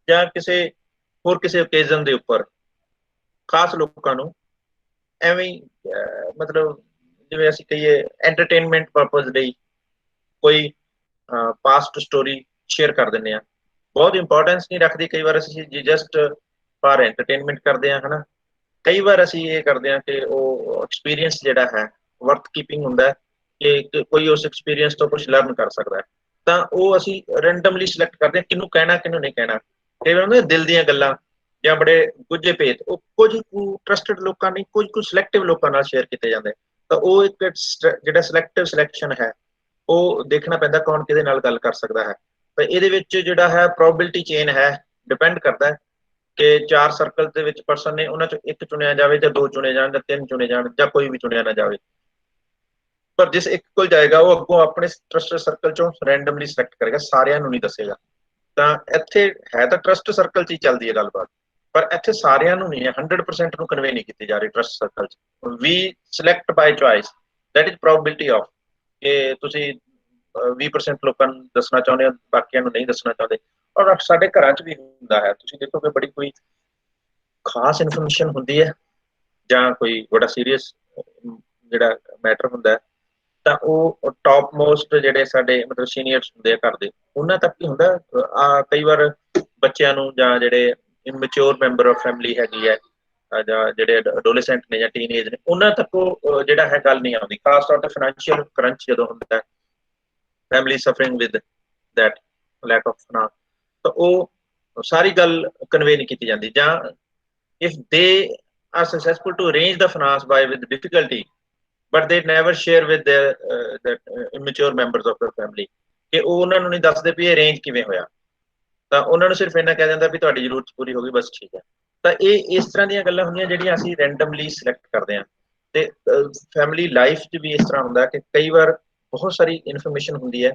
ਜਾਂ ਹੋਰ ਕਿਸੇ ਓਕੇਜ਼ਨ ਦੇ ਉੱਪਰ ਖਾਸ ਲੋਕਾਂ ਨੂੰ ਐਵੇਂ ਮਤਲਬ ਜਿਵੇਂ ਅਸੀਂ ਕਹੀਏ ਐਂਟਰਟੇਨਮੈਂਟ ਪਰਪਸ ਲਈ ਕੋਈ ਪਾਸਟ ਸਟੋਰੀ ਸ਼ੇਅਰ ਕਰ ਦਿੰਦੇ ਆ, ਬਹੁਤ ਇੰਪੋਰਟੈਂਸ ਨਹੀਂ ਰੱਖਦੀ। ਕਈ ਵਾਰ ਅਸੀਂ ਜਸਟ ਫਾਰ ਐਂਟਰਟੇਨਮੈਂਟ ਕਰਦੇ ਆ ਹਨਾ। ਕਈ ਵਾਰ ਅਸੀਂ ਇਹ ਕਰਦੇ ਆ ਕਿ ਉਹ ਐਕਸਪੀਰੀਅੰਸ ਜਿਹੜਾ ਹੈ ਵਰਥ ਕੀਪਿੰਗ ਹੁੰਦਾ ਕਿ ਕੋਈ ਉਸ ਐਕਸਪੀਰੀਅੰਸ ਤੋਂ ਕੁਝ ਲਰਨ ਕਰ ਸਕਦਾ ਹੈ, ਤਾਂ ਉਹ ਅਸੀਂ ਰੈਂਡਮਲੀ ਸਿਲੈਕਟ ਕਰਦੇ ਆ ਕਿਹਨੂੰ ਕਹਿਣਾ ਕਿਹਨੂੰ ਨਹੀਂ ਕਹਿਣਾ। ਕਈ ਵਾਰ ਹੁੰਦੇ ਦਿਲ ਦੀਆਂ ਗੱਲਾਂ ਜਾਂ ਬੜੇ ਗੁੱਝੇ ਭੇਤ ਉਹ ਕੁਝ ਕੁ ਟਰਸਟਡ ਲੋਕਾਂ ਨਹੀਂ, ਕੁਝ ਕੁ ਸਿਲੈਕਟਿਵ ਲੋਕਾਂ ਨਾਲ ਸ਼ੇਅਰ ਕੀਤੇ ਜਾਂਦੇ। ਤਾਂ ਉਹ ਇੱਕ ਜਿਹੜਾ ਸਿਲੈਕਟਿਵ ਸਿਲੈਕਸ਼ਨ ਹੈ ਉਹ ਦੇਖਣਾ ਪੈਂਦਾ ਕੌਣ ਕਿਹਦੇ ਨਾਲ ਗੱਲ ਕਰ ਸਕਦਾ ਹੈ। ਤਾਂ ਇਹਦੇ ਵਿੱਚ ਜਿਹੜਾ ਹੈ ਪ੍ਰੋਬੇਬਿਲਿਟੀ ਚੇਨ ਹੈ, ਡਿਪੈਂਡ ਕਰਦਾ ਕਿ 4 ਸਰਕਲ ਦੇ ਵਿੱਚ ਪਰਸਨ ਨੇ, ਉਹਨਾਂ ਚੋਂ ਇੱਕ ਚੁਣਿਆ ਜਾਵੇ ਜਾਂ 2 ਚੁਣੇ ਜਾਣ ਜਾਂ 3 ਚੁਣੇ ਜਾਣ ਜਾਂ ਕੋਈ ਵੀ ਚੁਣਿਆ ਨਾ ਜਾਵੇ। ਪਰ ਜਿਸ ਇੱਕ ਕੋਲ ਜਾਏਗਾ ਉਹ ਅੱਗੋਂ ਆਪਣੇ ਟਰਸਟ ਸਰਕਲ ਚੋਂ ਰੈਂਡਮਲੀ ਸਿਲੈਕਟ ਕਰੇਗਾ, ਸਾਰਿਆਂ ਨੂੰ ਨਹੀਂ ਦੱਸੇਗਾ। ਤਾਂ ਇੱਥੇ ਹੈ ਤਾਂ ਟਰਸਟ ਸਰਕਲ 'ਚ ਹੀ ਚੱਲਦੀ ਹੈ ਗੱਲਬਾਤ, ਪਰ ਇੱਥੇ ਸਾਰਿਆਂ ਨੂੰ ਨਹੀਂ ਹੈ, 100% ਨੂੰ ਕਨਵੇ ਨਹੀਂ ਕੀਤੀ ਜਾ ਰਹੀ ਟਰਸਟ ਸਰਕਲ 'ਚ। We select by choice, that is probability of ਕਿ ਤੁਸੀਂ 20% ਲੋਕਾਂ ਨੂੰ ਦੱਸਣਾ ਚਾਹੁੰਦੇ ਹੋ, ਬਾਕੀਆਂ ਨੂੰ ਨਹੀਂ ਦੱਸਣਾ ਚਾਹੁੰਦੇ। ਔਰ ਸਾਡੇ ਘਰਾਂ 'ਚ ਵੀ ਹੁੰਦਾ ਹੈ, ਤੁਸੀਂ ਦੇਖੋ ਕਿ ਬੜੀ ਕੋਈ ਖਾਸ ਇਨਫੋਰਮੇਸ਼ਨ ਹੁੰਦੀ ਹੈ ਜਾਂ ਕੋਈ ਬੜਾ ਸੀਰੀਅਸ ਜਿਹੜਾ ਮੈਟਰ ਹੁੰਦਾ ਤਾਂ ਉਹ ਟੌਪ ਮੋਸਟ ਜਿਹੜੇ ਸਾਡੇ ਮਤਲਬ ਸੀਨੀਅਰਸ ਹੁੰਦੇ ਆ ਘਰ ਦੇ, ਉਹਨਾਂ ਤੱਕ ਹੀ ਹੁੰਦਾ। ਕਈ ਵਾਰ ਬੱਚਿਆਂ ਨੂੰ ਜਾਂ ਜਿਹੜੇ ਇਮੈਚਿਓਰ ਮੈਂਬਰ ਆਫ ਫੈਮਿਲੀ ਹੈਗੀ ਹੈ ਜਾਂ ਜਿਹੜੇ ਐਡੋਲੈਸੈਂਟ ਨੇ ਜਾਂ ਟੀਨਏਜ ਨੇ, ਉਹਨਾਂ ਤੱਕ ਉਹ ਜਿਹੜਾ ਹੈ ਗੱਲ ਨਹੀਂ ਆਉਂਦੀ। ਖਾਸ ਤੌਰ ਤੇ ਫਾਈਨੈਂਸ਼ੀਅਲ ਕਰੰਚ ਜਦੋਂ ਹੁੰਦਾ ਹੈ, family suffering with that lack of finance, ਤਾਂ ਉਹ ਸਾਰੀ ਗੱਲ ਕਨਵੇ ਨਹੀਂ ਕੀਤੀ ਜਾਂਦੀ। ਜਾਂ if they are successful to arrange the finance by with difficulty but they never share with their immature members of their family ਕਿ ਉਹ ਉਹਨਾਂ ਨੂੰ ਨਹੀਂ ਦੱਸਦੇ ਵੀ ਇਹ ਅਰੇਂਜ ਕਿਵੇਂ ਹੋਇਆ। ਤਾਂ ਉਹਨਾਂ ਨੂੰ ਸਿਰਫ ਇੰਨਾ ਕਹਿ ਜਾਂਦਾ ਵੀ ਤੁਹਾਡੀ ਜ਼ਰੂਰਤ ਪੂਰੀ ਹੋ ਗਈ, ਬਸ ਠੀਕ ਹੈ। ਤਾਂ ਇਹ ਇਸ ਤਰ੍ਹਾਂ ਦੀਆਂ ਗੱਲਾਂ ਹੁੰਦੀਆਂ ਜਿਹੜੀਆਂ ਅਸੀਂ ਰੈਂਡਮਲੀ ਸਿਲੈਕਟ ਕਰਦੇ ਹਾਂ। ਤੇ ਫੈਮਿਲੀ ਲਾਈਫ 'ਚ ਵੀ ਇਸ ਤਰ੍ਹਾਂ ਹੁੰਦਾ ਕਿ ਕਈ ਵਾਰ ਬਹੁਤ ਸਾਰੀ ਇਨਫੋਰਮੇਸ਼ਨ ਹੁੰਦੀ ਹੈ,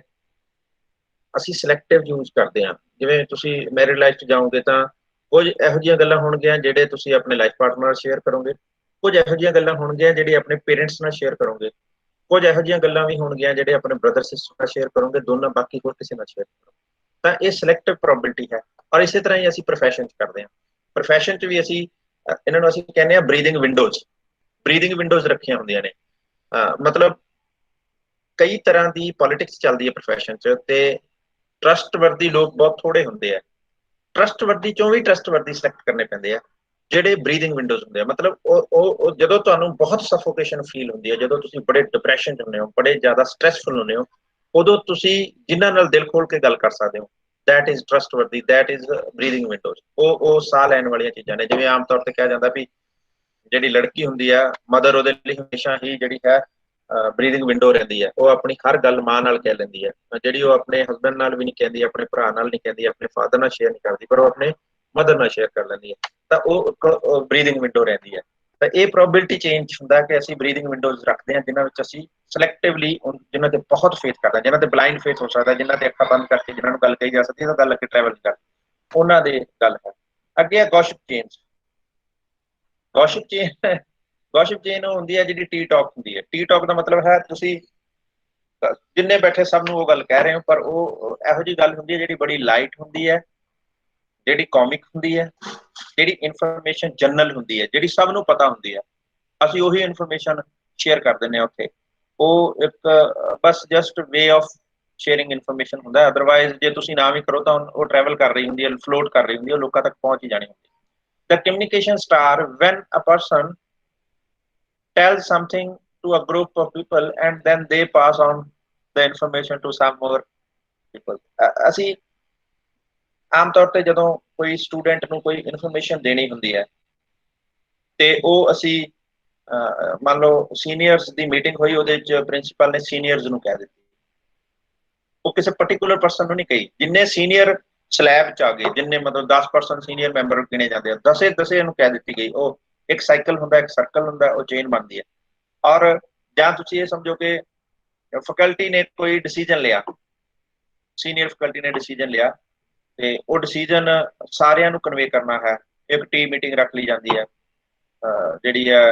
ਅਸੀਂ ਸਿਲੈਕਟਿਵ ਯੂਜ਼ ਕਰਦੇ ਹਾਂ। ਜਿਵੇਂ ਤੁਸੀਂ ਮੈਰਿਡ ਲਾਈਫ 'ਚ ਜਾਓਗੇ ਤਾਂ ਕੁਝ ਇਹੋ ਜਿਹੀਆਂ ਗੱਲਾਂ ਹੋਣਗੀਆਂ ਜਿਹੜੇ ਤੁਸੀਂ ਆਪਣੇ ਲਾਈਫ ਪਾਰਟਨਰ ਨਾਲ ਸ਼ੇਅਰ ਕਰੋਗੇ, ਕੁਝ ਇਹੋ ਜਿਹੀਆਂ ਗੱਲਾਂ ਹੋਣਗੀਆਂ ਜਿਹੜੇ ਆਪਣੇ ਪੇਰੈਂਟਸ ਨਾਲ ਸ਼ੇਅਰ ਕਰੋਗੇ, ਕੁਝ ਇਹੋ ਜਿਹੀਆਂ ਗੱਲਾਂ ਵੀ ਹੋਣਗੀਆਂ ਜਿਹੜੇ ਆਪਣੇ ਬ੍ਰਦਰ ਸਿਸਟਰ ਨਾਲ ਸ਼ੇਅਰ ਕਰੋਗੇ, ਦੋਨਾਂ ਬਾਕੀ ਹੋਰ ਕਿਸੇ ਨਾਲ ਸ਼ੇਅਰ ਕਰੋਗੇ। ਤਾਂ ਇਹ ਸਿਲੈਕਟਿਵ ਪ੍ਰੋਬਿਲਿਟੀ ਹੈ। ਔਰ ਇਸੇ ਤਰ੍ਹਾਂ ਹੀ ਅਸੀਂ ਪ੍ਰੋਫੈਸ਼ਨ 'ਚ ਕਰਦੇ ਹਾਂ। ਪ੍ਰੋਫੈਸ਼ਨ 'ਚ ਵੀ ਅਸੀਂ ਇਹਨਾਂ ਨੂੰ ਅਸੀਂ ਕਹਿੰਦੇ ਹਾਂ ਬਰੀਥਿੰਗ ਵਿੰਡੋਜ਼ ਰੱਖੀਆਂ ਹੁੰਦੀਆਂ ਨੇ। ਮਤਲਬ ਕਈ ਤਰ੍ਹਾਂ ਦੀ ਪੋਲਿਟਿਕਸ ਚੱਲਦੀ ਹੈ ਪ੍ਰੋਫੈਸ਼ਨ 'ਚ, ਤੇ ਟਰਸਟਵਰਦੀ ਲੋਕ ਬਹੁਤ ਥੋੜੇ ਹੁੰਦੇ ਆ। ਟਰਸਟਵਰਦੀ ਚੋਂ ਵੀ ਟਰਸਟਵਰਦੀ ਸਿਲੈਕਟ ਕਰਨੇ ਪੈਂਦੇ ਆ ਜਿਹੜੇ ਬਰੀਥਿੰਗ ਵਿੰਡੋਜ਼ ਹੁੰਦੇ ਆ। ਮਤਲਬ ਉਹ ਜਦੋਂ ਤੁਹਾਨੂੰ ਬਹੁਤ ਸਫੋਕੇਸ਼ਨ ਫੀਲ ਹੁੰਦੀ ਹੈ, ਜਦੋਂ ਤੁਸੀਂ ਬੜੇ ਡਿਪਰੈਸ਼ਨ 'ਚ ਹੁੰਦੇ ਹੋ, ਬੜੇ ਜ਼ਿਆਦਾ ਸਟ੍ਰੈਸਫੁਲ ਹੁੰਦੇ ਹੋ, ਉਦੋਂ ਤੁਸੀਂ ਜਿਨ੍ਹਾਂ ਨਾਲ ਦਿਲ ਖੋਲ ਕੇ ਗੱਲ ਕਰ ਸਕਦੇ ਹੋ, that is trustworthy, that is breathing windows। ਉਹ ਸਾਹ ਲੈਣ ਵਾਲੀਆਂ ਚੀਜ਼ਾਂ ਨੇ। ਜਿਵੇਂ ਆਮ ਤੌਰ ਤੇ ਕਿਹਾ ਜਾਂਦਾ ਵੀ ਜਿਹੜੀ ਲੜਕੀ ਹੁੰਦੀ ਆ, ਮਦਰ ਉਹਦੇ ਲਈ ਹਮੇਸ਼ਾ ਹੀ ਜਿਹੜੀ ਹੈ ਬਰੀਥਿੰਗ ਵਿੰਡੋ ਰਹਿੰਦੀ ਹੈ। ਉਹ ਆਪਣੀ ਹਰ ਗੱਲ ਮਾਂ ਨਾਲ ਕਹਿ ਲੈਂਦੀ ਹੈ, ਜਿਹੜੀ ਉਹ ਆਪਣੇ ਹਸਬੈਂਡ ਨਾਲ ਵੀ ਨਹੀਂ ਕਹਿੰਦੀ, ਆਪਣੇ ਭਰਾ ਨਾਲ ਨਹੀਂ ਕਹਿੰਦੀ, ਆਪਣੇ ਫਾਦਰ ਨਾਲ ਸ਼ੇਅਰ ਨਹੀਂ ਕਰਦੀ, ਪਰ ਉਹ ਆਪਣੇ ਮਦਰ ਨਾਲ ਸ਼ੇਅਰ ਕਰ ਲੈਂਦੀ ਹੈ। ਤਾਂ ਉਹ ਬਰੀਥਿੰਗ ਵਿੰਡੋ ਰਹਿੰਦੀ ਹੈ। ਤਾਂ ਇਹ ਪ੍ਰੋਬਿਲਿਟੀ ਚੇਂਜ ਹੁੰਦਾ ਕਿ ਅਸੀਂ ਬਰੀਥਿੰਗ ਵਿੰਡੋਜ਼ ਰੱਖਦੇ ਹਾਂ ਜਿਨ੍ਹਾਂ ਵਿੱਚ ਅਸੀਂ ਸਿਲੈਕਟਿਵਲੀ, ਜਿਨ੍ਹਾਂ ਤੇ ਬਹੁਤ ਫੇਥ ਕਰਦੇ ਹਾਂ, ਜਿਨ੍ਹਾਂ ਤੇ ਬਲਾਈਂਡ ਫੇਥ ਹੋ ਸਕਦਾ, ਜਿਨ੍ਹਾਂ ਤੇ ਅੱਖਾਂ ਬੰਦ ਕਰਕੇ ਜਿਨ੍ਹਾਂ ਨੂੰ ਗੱਲ ਕਹੀ ਜਾ ਸਕਦੀ ਹੈ, ਤਾਂ ਗੱਲ ਅੱਗੇ ਟਰੈਵਲ ਕਰ, ਉਹਨਾਂ ਦੇ ਗੱਲ ਹੈ। ਅੱਗੇ ਹੈ ਗੌਸਿਪ ਚੇਨ ਹੁੰਦੀ ਹੈ ਜਿਹੜੀ ਟੀ ਟਾਕ ਹੁੰਦੀ ਹੈ। ਟੀ ਟਾਕ ਦਾ ਮਤਲਬ ਹੈ ਤੁਸੀਂ ਜਿੰਨੇ ਬੈਠੇ ਸਭ ਨੂੰ ਉਹ ਗੱਲ ਕਹਿ ਰਹੇ ਹੋ, ਪਰ ਉਹ ਇਹੋ ਜਿਹੀ ਗੱਲ ਹੁੰਦੀ ਹੈ ਜਿਹੜੀ ਬੜੀ ਲਾਈਟ ਹੁੰਦੀ ਹੈ, ਜਿਹੜੀ ਕਾਮਿਕ ਹੁੰਦੀ ਹੈ, ਜਿਹੜੀ ਇਨਫੋਰਮੇਸ਼ਨ ਜਨਰਲ ਹੁੰਦੀ ਹੈ, ਜਿਹੜੀ ਸਭ ਨੂੰ ਪਤਾ ਹੁੰਦੀ ਹੈ। ਅਸੀਂ ਉਹੀ ਇਨਫੋਰਮੇਸ਼ਨ ਸ਼ੇਅਰ ਕਰ ਦਿੰਦੇ ਹਾਂ ਉੱਥੇ। ਉਹ ਇੱਕ ਬਸ just way of sharing information ਹੁੰਦਾ। ਅਦਰਵਾਈਜ਼ ਜੇ ਤੁਸੀਂ ਨਾ ਵੀ ਕਰੋ ਤਾਂ ਉਹ ਟਰੈਵਲ ਕਰ ਰਹੀ ਹੁੰਦੀ ਹੈ, ਫਲੋਟ ਕਰ ਰਹੀ ਹੁੰਦੀ ਹੈ, ਉਹ ਲੋਕਾਂ ਤੱਕ ਪਹੁੰਚ ਹੀ ਜਾਣੀ ਹੁੰਦੀ ਹੈ। The communication star when a person tells something to a group of people and then they pass on the information to some more people। ਅਸੀਂ ਆਮ ਤੌਰ ਤੇ ਜਦੋਂ ਕੋਈ ਸਟੂਡੈਂਟ ਨੂੰ ਕੋਈ ਇਨਫੋਰਮੇਸ਼ਨ ਦੇਣੀ ਹੁੰਦੀ ਹੈ ਤੇ ਉਹ ਅਸੀਂ ਮੰਨ ਲਓ ਸੀਨੀਅਰਸ ਦੀ ਮੀਟਿੰਗ ਹੋਈ, ਉਹਦੇ ਚ ਪ੍ਰਿੰਸੀਪਲ ਨੇ ਸੀਨੀਅਰਸ ਨੂੰ ਕਹਿ ਦਿੱਤੀ, ਉਹ ਕਿਸੇ ਪਰਟੀਕੂਲਰ ਪਰਸਨ ਨੂੰ ਨਹੀਂ ਕਹੀ। ਜਿੰਨੇ ਸੀਨੀਅਰ ਸਲੈਬ ਚ ਆ ਗਏ, ਜਿੰਨੇ ਮਤਲਬ 10% ਸੀਨੀਅਰ ਮੈਂਬਰ ਗਿਣੇ ਜਾਂਦੇ ਆ, ਦਸੇ ਇਹਨੂੰ ਕਹਿ ਦਿੱਤੀ ਗਈ। ਉਹ ਇੱਕ ਸਾਈਕਲ ਹੁੰਦਾ, ਇੱਕ ਸਰਕਲ ਹੁੰਦਾ, ਉਹ ਚੇਨ ਬਣਦੀ ਹੈ। ਔਰ ਜਾਂ ਤੁਸੀਂ ਇਹ ਸਮਝੋ ਕਿ ਫੈਕਲਟੀ ਨੇ ਕੋਈ ਡਿਸੀਜਨ ਲਿਆ, ਸੀਨੀਅਰ ਫੈਕਲਟੀ ਨੇ ਡਿਸੀਜਨ ਲਿਆ, ਤੇ ਉਹ ਡਿਸੀਜਨ ਸਾਰਿਆਂ ਨੂੰ ਕਨਵੇ ਕਰਨਾ ਹੈ। ਇੱਕ ਟੀਮ ਮੀਟਿੰਗ ਰੱਖ ਲਈ ਜਾਂਦੀ ਹੈ, ਜਿਹੜੀ ਹੈ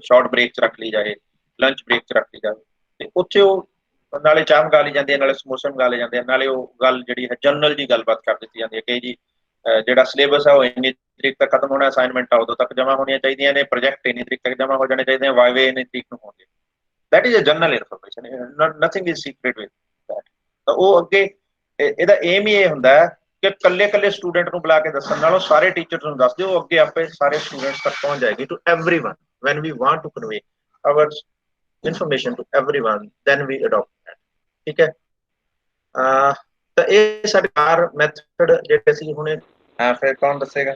ਸ਼ਾਰਟ ਬ੍ਰੇਕ 'ਚ ਰੱਖ ਲਈ ਜਾਏ, ਲੰਚ ਬ੍ਰੇਕ 'ਚ ਰੱਖ ਲਈ ਜਾਵੇ, ਤੇ ਉੱਥੇ ਉਹ ਨਾਲੇ ਚਾਹ ਮੰਗਾ ਲਈ ਜਾਂਦੀ ਹੈ, ਨਾਲੇ ਸਮੋਸੇ ਮੰਗਾ ਲਏ ਜਾਂਦੇ ਆ, ਨਾਲੇ ਉਹ ਗੱਲ ਜਿਹੜੀ ਹੈ ਜਨਰਲ ਜੀ ਗੱਲਬਾਤ ਕਰ ਦਿੱਤੀ ਜਾਂਦੀ ਹੈ ਕਿ ਜੀ ਜਿਹੜਾ ਸਿਲੇਬਸ ਹੈ ਉਹ ਇੰਨੀ ਤਰੀਕ ਤੱਕ ਖਤਮ ਹੋਣਾ, ਅਸਾਈਨਮੈਂਟਾਂ ਉਦੋਂ ਤੱਕ ਜਮ੍ਹਾਂ ਹੋਣੀਆਂ ਚਾਹੀਦੀਆਂ ਨੇ, ਪ੍ਰੋਜੈਕਟ ਇੰਨੀ ਤਰੀਕ ਤੱਕ ਜਮ੍ਹਾਂ ਹੋ ਜਾਣੇ ਚਾਹੀਦੇ, ਵਾਈਵੇ ਇੰਨੀ ਤਰੀਕ ਨੂੰ ਹੋਣਗੇ। That is a general information, nothing is secret with that. ਤਾਂ ਉਹ ਅੱਗੇ ਇਹਦਾ ਏਮ ਹੀ ਇਹ ਹੁੰਦਾ ਹੈ ਕਿ ਕੱਲੇ ਸਟੂਡੈਂਟ ਨੂੰ ਬੁਲਾ ਕੇ ਦੱਸਣ ਨਾਲੋਂ ਸਾਰੇ ਟੀਚਰਸ ਨੂੰ ਦੱਸ ਦਿਓ, ਅੱਗੇ ਆਪੇ ਸਾਰੇ ਸਟੂਡੈਂਟਸ ਤੱਕ ਪਹੁੰਚ ਜਾਏਗੀ। To everyone when we want to convey our information to everyone, then we adopt that। ਠੀਕ ਹੈ। ਤਾਂ ਇਹ ਸਰਕਾਰ ਮੈਥਡ ਜਿਹੜੇ ਅਸੀਂ ਹੁਣੇ ਫਿਰ ਕੌਣ ਦੱਸੇਗਾ?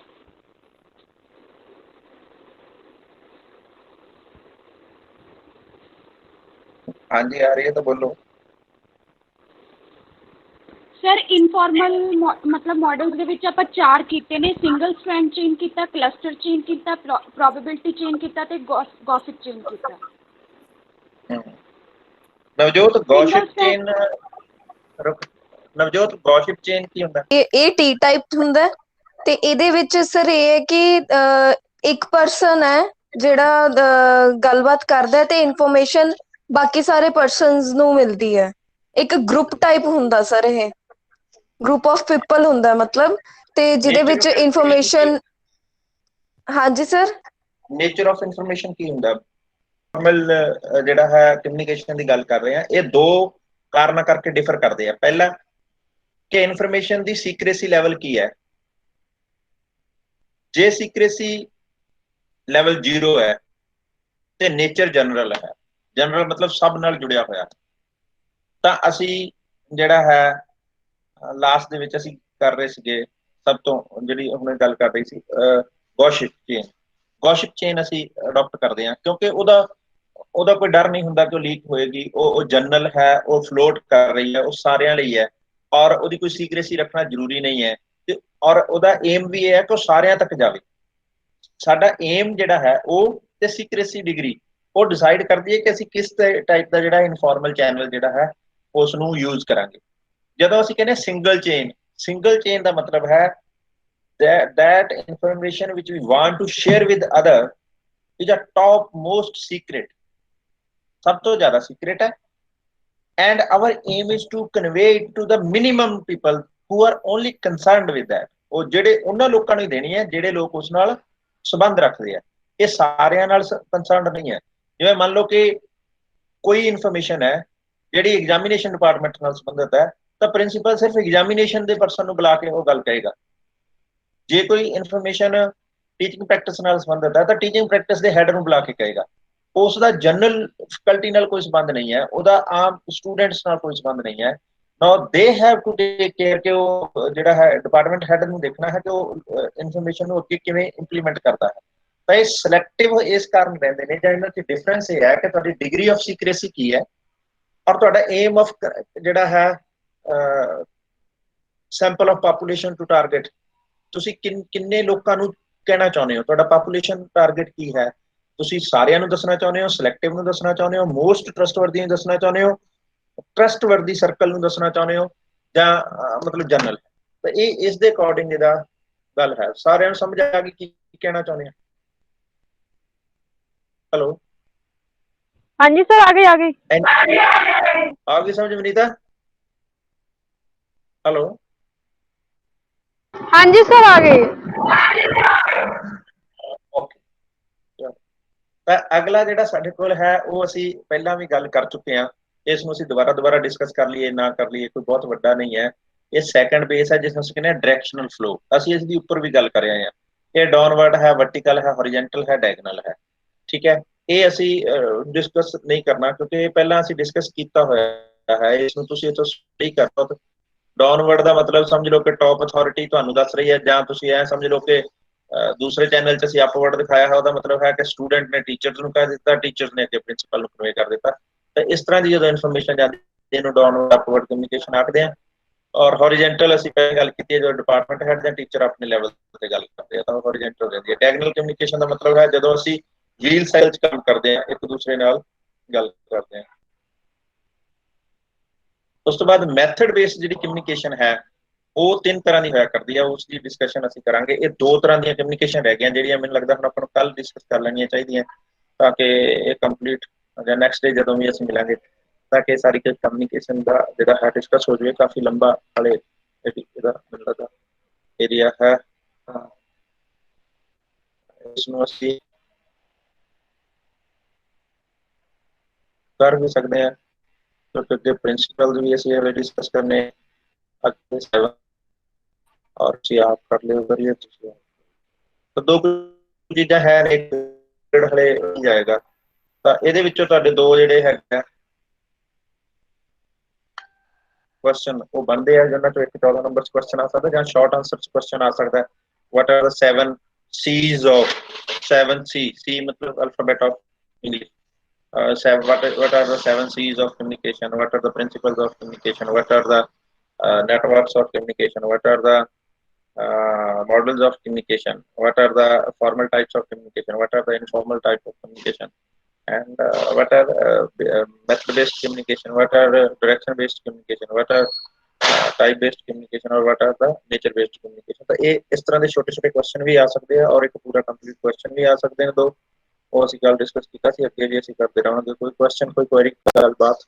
ਹਾਂਜੀ ਆ ਰਹੀ ਹੈ ਤਾਂ ਬੋਲੋ। ਸਰ ਇਨਫਾਰਮਲ ਮਤਲਬ ਮਾਡਲਸ ਦੇ ਵਿੱਚ ਆਪਾਂ 4 ਕੀਤੇ ਨੇ, ਸਿੰਗਲ ਸਟ੍ਰੈਂਡ ਚੇਨ ਕੀਤਾ, ਕਲਸਟਰ ਚੇਨ ਕੀਤਾ, ਪ੍ਰੋਬੇਬਿਲਿਟੀ ਚੇਨ ਕੀਤਾ ਤੇ ਗੌਸਿਪ ਚੇਨ ਕੀਤਾ। ਨਵਜੋਤ ਗੌਸਿਪ ਚੇਨ ਕੀ ਹੁੰਦਾ? ਇਹ ਟੀ ਟਾਈਪ ਹੁੰਦਾ, ਤੇ ਇਹਦੇ ਵਿੱਚ ਸਰ ਇਹ ਹੈ ਕਿ ਇੱਕ ਪਰਸਨ ਹੈ ਜਿਹੜਾ ਗੱਲਬਾਤ ਕਰਦਾ ਤੇ ਇਨਫੋਰਮੇਸ਼ਨ ਬਾਕੀ ਸਾਰੇ ਪਰਸਨਸ ਨੂੰ ਮਿਲਦੀ ਹੈ। ਇੱਕ ਗਰੁੱਪ ਟਾਈਪ ਹੁੰਦਾ ਸਰ, ਇਹ ਗਰੁੱਪ ਆਫ ਪੀਪਲ ਹੁੰਦਾ ਮਤਲਬ, ਤੇ ਜਿਹਦੇ ਵਿੱਚ ਇਨਫੋਰਮੇਸ਼ਨ। ਹਾਂਜੀ ਸਰ। ਨੇਚਰ ਆਫ ਇਨਫੋਰਮੇਸ਼ਨ ਕੀ ਹੁੰਦਾ? ਫਾਰਮਲ ਜਿਹੜਾ ਹੈ ਕਮਿਊਨੀਕੇਸ਼ਨ ਦੀ ਗੱਲ ਕਰ ਰਹੇ ਹਾਂ, ਇਹ ਦੋ ਕਾਰਨਾਂ ਕਰਕੇ ਡਿਫਰ ਕਰਦੇ ਆ। ਪਹਿਲਾ ਕਿ ਇਨਫੋਰਮੇਸ਼ਨ ਦੀ ਸੀਕ੍ਰੇਸੀ ਲੈਵਲ ਕੀ ਹੈ। ਜੇ ਸੀਕ੍ਰੇਸੀ ਲੈਵਲ 0 ਹੈ ਤੇ ਨੇਚਰ ਜਨਰਲ ਹੈ, ਜਨਰਲ ਮਤਲਬ ਸਭ ਨਾਲ ਜੁੜਿਆ ਹੋਇਆ, ਤਾਂ ਅਸੀਂ ਜਿਹੜਾ ਹੈ ਲਾਸਟ ਦੇ ਵਿੱਚ ਅਸੀਂ ਕਰ ਰਹੇ ਸੀਗੇ ਸਭ ਤੋਂ ਜਿਹੜੀ ਹੁਣ ਗੱਲ ਕਰ ਰਹੀ ਸੀ ਗੌਸਿਪ ਚੇਨ ਅਸੀਂ ਅਡਾਪਟ ਕਰਦੇ ਹਾਂ, ਕਿਉਂਕਿ ਉਹਦਾ ਕੋਈ ਡਰ ਨਹੀਂ ਹੁੰਦਾ ਕਿ ਉਹ ਲੀਕ ਹੋਏਗੀ। ਉਹ ਜਨਰਲ ਹੈ, ਉਹ ਫਲੋਟ ਕਰ ਰਹੀ ਹੈ, ਉਹ ਸਾਰਿਆਂ ਲਈ ਹੈ, ਔਰ ਉਹਦੀ ਕੋਈ ਸੀਕ੍ਰੇਸੀ ਰੱਖਣਾ ਜ਼ਰੂਰੀ ਨਹੀਂ ਹੈ। ਤੇ ਔਰ ਉਹਦਾ ਏਮ ਵੀ ਇਹ ਹੈ ਕਿ ਉਹ ਸਾਰਿਆਂ ਤੱਕ ਜਾਵੇ। ਸਾਡਾ ਏਮ ਜਿਹੜਾ ਹੈ ਉਹ ਤੇ ਸੀਕ੍ਰੇਸੀ ਡਿਗਰੀ ਉਹ ਡਿਸਾਈਡ ਕਰਦੀ ਹੈ ਕਿ ਅਸੀਂ ਕਿਸ ਟਾਈਪ ਦਾ ਜਿਹੜਾ ਇਨਫੋਰਮਲ ਚੈਨਲ ਜਿਹੜਾ ਹੈ ਉਸ ਨੂੰ ਯੂਜ਼ ਕਰਾਂਗੇ। ਜਦੋਂ ਅਸੀਂ ਕਹਿੰਦੇ ਸਿੰਗਲ ਚੇਨ ਦਾ ਮਤਲਬ ਹੈ that information which we want to share with other is a top most secret, ਸਭ ਤੋਂ ਜ਼ਿਆਦਾ ਸੀਕ੍ਰੇਟ ਹੈ, and our aim is to convey it to the minimum people who are only concerned with that। ਉਹ ਜਿਹੜੇ ਉਹਨਾਂ ਲੋਕਾਂ ਨੂੰ ਦੇਣੀ ਹੈ ਜਿਹੜੇ ਲੋਕ ਉਸ ਨਾਲ ਸੰਬੰਧ ਰੱਖਦੇ ਆ, ਇਹ ਸਾਰਿਆਂ ਨਾਲ ਕੰਸਰਨਡ ਨਹੀਂ ਹੈ। ਜਿਵੇਂ ਮੰਨ ਲਓ ਕਿ ਕੋਈ ਇਨਫੋਰਮੇਸ਼ਨ ਹੈ ਜਿਹੜੀ ਐਗਜ਼ਾਮੀਨੇਸ਼ਨ ਡਿਪਾਰਟਮੈਂਟ ਨਾਲ ਸੰਬੰਧਿਤ ਹੈ, ਤਾਂ ਪ੍ਰਿੰਸੀਪਲ ਸਿਰਫ ਐਗਜ਼ਾਮੀਨੇਸ਼ਨ ਦੇ ਪਰਸਨ ਨੂੰ ਬੁਲਾ ਕੇ ਉਹ ਗੱਲ ਕਹੇਗਾ। ਜੇ ਕੋਈ ਇਨਫੋਰਮੇਸ਼ਨ ਟੀਚਿੰਗ ਪ੍ਰੈਕਟਿਸ ਨਾਲ ਸੰਬੰਧਿਤ ਹੈ ਤਾਂ ਟੀਚਿੰਗ ਪ੍ਰੈਕਟਿਸ ਦੇ ਹੈਡ ਨੂੰ ਬੁਲਾ ਕੇ ਕਹੇਗਾ। ਉਸ ਦਾ ਜਨਰਲ ਫੈਕਲਟੀ ਨਾਲ ਕੋਈ ਸੰਬੰਧ ਨਹੀਂ ਹੈ, ਉਹਦਾ ਆਮ ਸਟੂਡੈਂਟਸ ਨਾਲ ਕੋਈ ਸੰਬੰਧ ਨਹੀਂ ਹੈ। ਨਾਓ they have to take care ਕਿ ਉਹ ਜਿਹੜਾ ਹੈ ਡਿਪਾਰਟਮੈਂਟ ਹੈਡ ਨੂੰ ਦੇਖਣਾ ਹੈ ਕਿ ਉਹ ਇਨਫੋਰਮੇਸ਼ਨ ਨੂੰ ਅੱਗੇ ਕਿਵੇਂ ਇੰਪਲੀਮੈਂਟ ਕਰਦਾ ਹੈ। ਤਾਂ ਇਹ ਸਿਲੈਕਟਿਵ ਇਸ ਕਾਰਨ ਰਹਿੰਦੇ ਨੇ, ਜਾਂ ਇਹਨਾਂ 'ਚ ਡਿਫਰੈਂਸ ਇਹ ਹੈ ਕਿ ਤੁਹਾਡੀ ਡਿਗਰੀ ਆਫ ਸੀਕ੍ਰੇਸੀ ਕੀ ਹੈ ਔਰ ਤੁਹਾਡਾ ਏਮ ਆਫ ਜਿਹੜਾ ਹੈ sample of population to target, ਤੁਸੀਂ ਕਿੰਨੇ ਲੋਕਾਂ ਨੂੰ ਕਹਿਣਾ ਚਾਹੁੰਦੇ ਹੋ, ਤੁਹਾਡਾ ਪਾਪੂਲੇਸ਼ਨ ਟਾਰਗੇਟ ਕੀ ਹੈ, ਤੁਸੀਂ ਸਾਰਿਆਂ ਨੂੰ ਦੱਸਣਾ ਚਾਹੁੰਦੇ ਹੋ, ਸਿਲੈਕਟਿਵ ਨੂੰ ਦੱਸਣਾ ਚਾਹੁੰਦੇ ਹੋ, ਮੋਸਟ ਟਰਸਟਵਰਦੀ ਨੂੰ ਦੱਸਣਾ ਚਾਹੁੰਦੇ ਹੋ, ਟਰਸਟਵਰਦੀ ਸਰਕਲ ਨੂੰ ਦੱਸਣਾ ਚਾਹੁੰਦੇ ਹੋ, ਜਾਂ ਮਤਲਬ ਜਨਰਲ। ਤਾਂ ਇਹ ਇਸ ਦੇ ਅਕੋਰਡਿੰਗ ਇਹਦਾ ਗੱਲ ਹੈ। ਸਾਰਿਆਂ ਨੂੰ ਸਮਝ ਆ ਗਈ ਕੀ ਕਹਿਣਾ ਚਾਹੁੰਦੇ ਆ? ਹੈਲੋ, ਹਾਂਜੀ ਸਰ, ਆ ਗਈ ਆ ਗਈ ਸਮਝ ਮਨੀਤਾ? ਹੈਲੋ, ਹਾਂਜੀ ਸਰ, ਆ ਗਈ। ਤਾਂ ਅਗਲਾ ਜਿਹੜਾ ਸਾਡੇ ਕੋਲ ਹੈ ਉਹ ਅਸੀਂ ਪਹਿਲਾਂ ਵੀ ਗੱਲ ਕਰ ਚੁੱਕੇ ਹਾਂ, ਇਸ ਨੂੰ ਅਸੀਂ ਦੁਬਾਰਾ ਡਿਸਕਸ ਕਰ ਲਈਏ ਨਾ ਕਰ ਲਈਏ ਕੋਈ ਬਹੁਤ ਵੱਡਾ ਨਹੀਂ ਹੈ। ਇਹ ਸੈਕੰਡ ਬੇਸ ਹੈ ਜਿਸ ਨੂੰ ਅਸੀਂ ਕਹਿੰਦੇ ਹਾਂ ਡਾਇਰੈਕਸ਼ਨਲ ਫਲੋ। ਅਸੀਂ ਇਸ ਦੀ ਉੱਪਰ ਵੀ ਗੱਲ ਕਰ ਰਹੇ ਹਾਂ। ਇਹ ਡਾਊਨਵਰਡ ਹੈ, ਵਰਟੀਕਲ ਹੈ, ਹੋਰੀਜੈਂਟਲ ਹੈ, ਡਾਇਗਨਲ ਹੈ। ਠੀਕ ਹੈ, ਇਹ ਅਸੀਂ ਡਿਸਕਸ ਨਹੀਂ ਕਰਨਾ ਕਿਉਂਕਿ ਇਹ ਪਹਿਲਾਂ ਅਸੀਂ ਡਿਸਕਸ ਕੀਤਾ ਹੋਇਆ ਹੈ। ਇਸ ਨੂੰ ਤੁਸੀਂ ਇੱਥੋਂ ਸਟੱਡੀ ਕਰ ਲਓ। ਡਾਊਨਵਰਡ ਦਾ ਮਤਲਬ ਸਮਝ ਲਓ ਕਿ ਟੌਪ ਅਥਾਰਟੀ ਤੁਹਾਨੂੰ ਦੱਸ ਰਹੀ ਹੈ, ਜਾਂ ਤੁਸੀਂ ਇਹ ਸਮਝ ਲਓ ਕਿ ਦੂਸਰੇ ਚੈਨਲ 'ਚ ਅਸੀਂ ਅਪਵਰਡ ਦਿਖਾਇਆ ਹੈ, ਉਹਦਾ ਮਤਲਬ ਹੈ ਕਿ ਸਟੂਡੈਂਟ ਨੇ ਟੀਚਰਸ ਨੂੰ ਕਹਿ ਦਿੱਤਾ, ਟੀਚਰਸ ਨੇ ਅੱਗੇ ਪ੍ਰਿੰਸੀਪਲ ਨੂੰ ਕਨਵੇ ਕਰ ਦਿੱਤਾ। ਤਾਂ ਇਸ ਤਰ੍ਹਾਂ ਦੀ ਜਦੋਂ ਇਨਫੋਰਮੇਸ਼ਨ ਜਾਂਦੀ ਇਹਨੂੰ ਡਾਊਨਵਰਡ ਅਪਵਰਡ ਕਮਿਊਨੀਕੇਸ਼ਨ ਆਖਦੇ ਆ। ਔਰ ਹੋਰੀਜੈਂਟਲ ਅਸੀਂ ਪਹਿਲਾਂ ਗੱਲ ਕੀਤੀ ਹੈ ਜਦੋਂ ਡਿਪਾਰਟਮੈਂਟ ਹੈਡ ਜਾਂ ਟੀਚਰ ਆਪਣੇ ਲੈਵਲ ਤੇ ਗੱਲ ਕਰਦੇ ਆ ਤਾਂ ਹੋਰੀਜੈਂਟਲ ਹੋ ਜਾਂਦੀ ਹੈ। ਡਾਇਗਨਲ ਕਮਿਊਨੀਕੇਸ਼ਨ ਦਾ ਮਤਲਬ ਹੈ ਜਦੋਂ ਅਸੀਂ ਵੀਲ ਸਾਈਕਲ 'ਚ ਕੰਮ ਕਰਦੇ ਆ, ਇੱਕ ਦੂਸਰੇ ਨਾਲ ਗੱਲ ਕਰਦੇ ਆ। ਉਸ ਤੋਂ ਬਾਅਦ ਮੈਥਡ ਬੇਸਡ ਜਿਹੜੀ ਕਮਿਊਨੀਕੇਸ਼ਨ ਹੈ ਉਹ 3 ਤਰ੍ਹਾਂ ਦੀ ਹੋਇਆ ਕਰਦੀ ਹੈ, ਉਸ ਦੀ ਡਿਸਕਸ਼ਨ ਅਸੀਂ ਕਰਾਂਗੇ। ਇਹ 2 ਤਰ੍ਹਾਂ ਦੀਆਂ ਕਮਿਊਨੀਕੇਸ਼ਨ ਰਹਿ ਗਈਆਂ ਜਿਹੜੀਆਂ ਮੈਨੂੰ ਲੱਗਦਾ ਹੁਣ ਆਪਾਂ ਨੂੰ ਕੱਲ ਡਿਸਕਸ ਕਰ ਲੈਣੀਆਂ ਚਾਹੀਦੀਆਂ ਤਾਂ ਕਿ ਇਹ ਕੰਪਲੀਟ ਜਾਂ ਨੈਕਸਟ ਡੇ ਜਦੋਂ ਵੀ ਅਸੀਂ ਮਿਲਾਂਗੇ ਤਾਂ ਕਿ ਸਾਰੀ ਕਮਿਊਨੀਕੇਸ਼ਨ ਦਾ ਜਿਹੜਾ ਹੈ ਡਿਸਕਸ ਹੋ ਜਾਵੇ। ਕਾਫੀ ਲੰਬਾ ਹਾਲੇ ਇਹਦਾ ਮੈਨੂੰ ਲੱਗਦਾ ਏਰੀਆ ਹੈ, ਇਸ ਨੂੰ ਅਸੀਂ ਕਰ ਵੀ ਸਕਦੇ ਹਾਂ ਕਿਉਂਕਿ ਅੱਗੇ ਪ੍ਰਿੰਸੀਪਲ ਵੀ ਅਸੀਂ ਇਹ ਡਿਸਕਸ ਕਰਨੇ ਅੱਗੇ 7 ਔਰ ਤੁਸੀਂ ਆਪ ਕਰ ਲਿਓ ਕਰੀਏ ਤੁਸੀਂ। ਤਾਂ 2 ਚੀਜ਼ਾਂ ਹੈ ਇੱਕ ਹਲੇ ਜਾਏਗਾ ਤਾਂ ਇਹਦੇ ਵਿੱਚੋਂ ਤੁਹਾਡੇ 2 ਜਿਹੜੇ ਹੈਗੇ ਕੁਐਸਚਨ ਉਹ ਬਣਦੇ ਆ ਜਿਹਨਾਂ ਚੋਂ ਇੱਕ 14 ਨੰਬਰ ਕੁਐਸਚਨ ਆ ਸਕਦਾ ਜਾਂ ਸ਼ਾਰਟ ਆਨਸਰ ਕੁਐਸਚਨ ਆ ਸਕਦਾ। what are the 7 C's of 7C, C ਮਤਲਬ alphabet of English, what are the 7 C's of communication, what are the principles of communication, what are the networks of communication, what are the models of communication, what are the formal types of communication, what are the informal types of communication, and what are method based communication, what are direction based communication, what are type based communication, or what are the nature based communication। ਤਾਂ ਇਹ ਇਸ ਤਰ੍ਹਾਂ ਦੇ ਛੋਟੇ question ਵੀ ਆ ਸਕਦੇ ਆ ਔਰ ਇੱਕ ਪੂਰਾ ਕੰਪਲੀਟ ਕੁਐਸਚਨ ਵੀ ਆ ਸਕਦੇ ਨੇ 2। ਉਹ ਅਸੀਂ ਗੱਲ ਡਿਸਕਸ ਕੀਤਾ ਸੀ, ਅੱਗੇ ਵੀ ਅਸੀਂ ਕਰਦੇ ਰਹਾਂਗੇ। ਕੋਈ ਕੁਐਸਚਨ, ਕੋਈ ਕੁਐਰੀ, ਗੱਲਬਾਤ?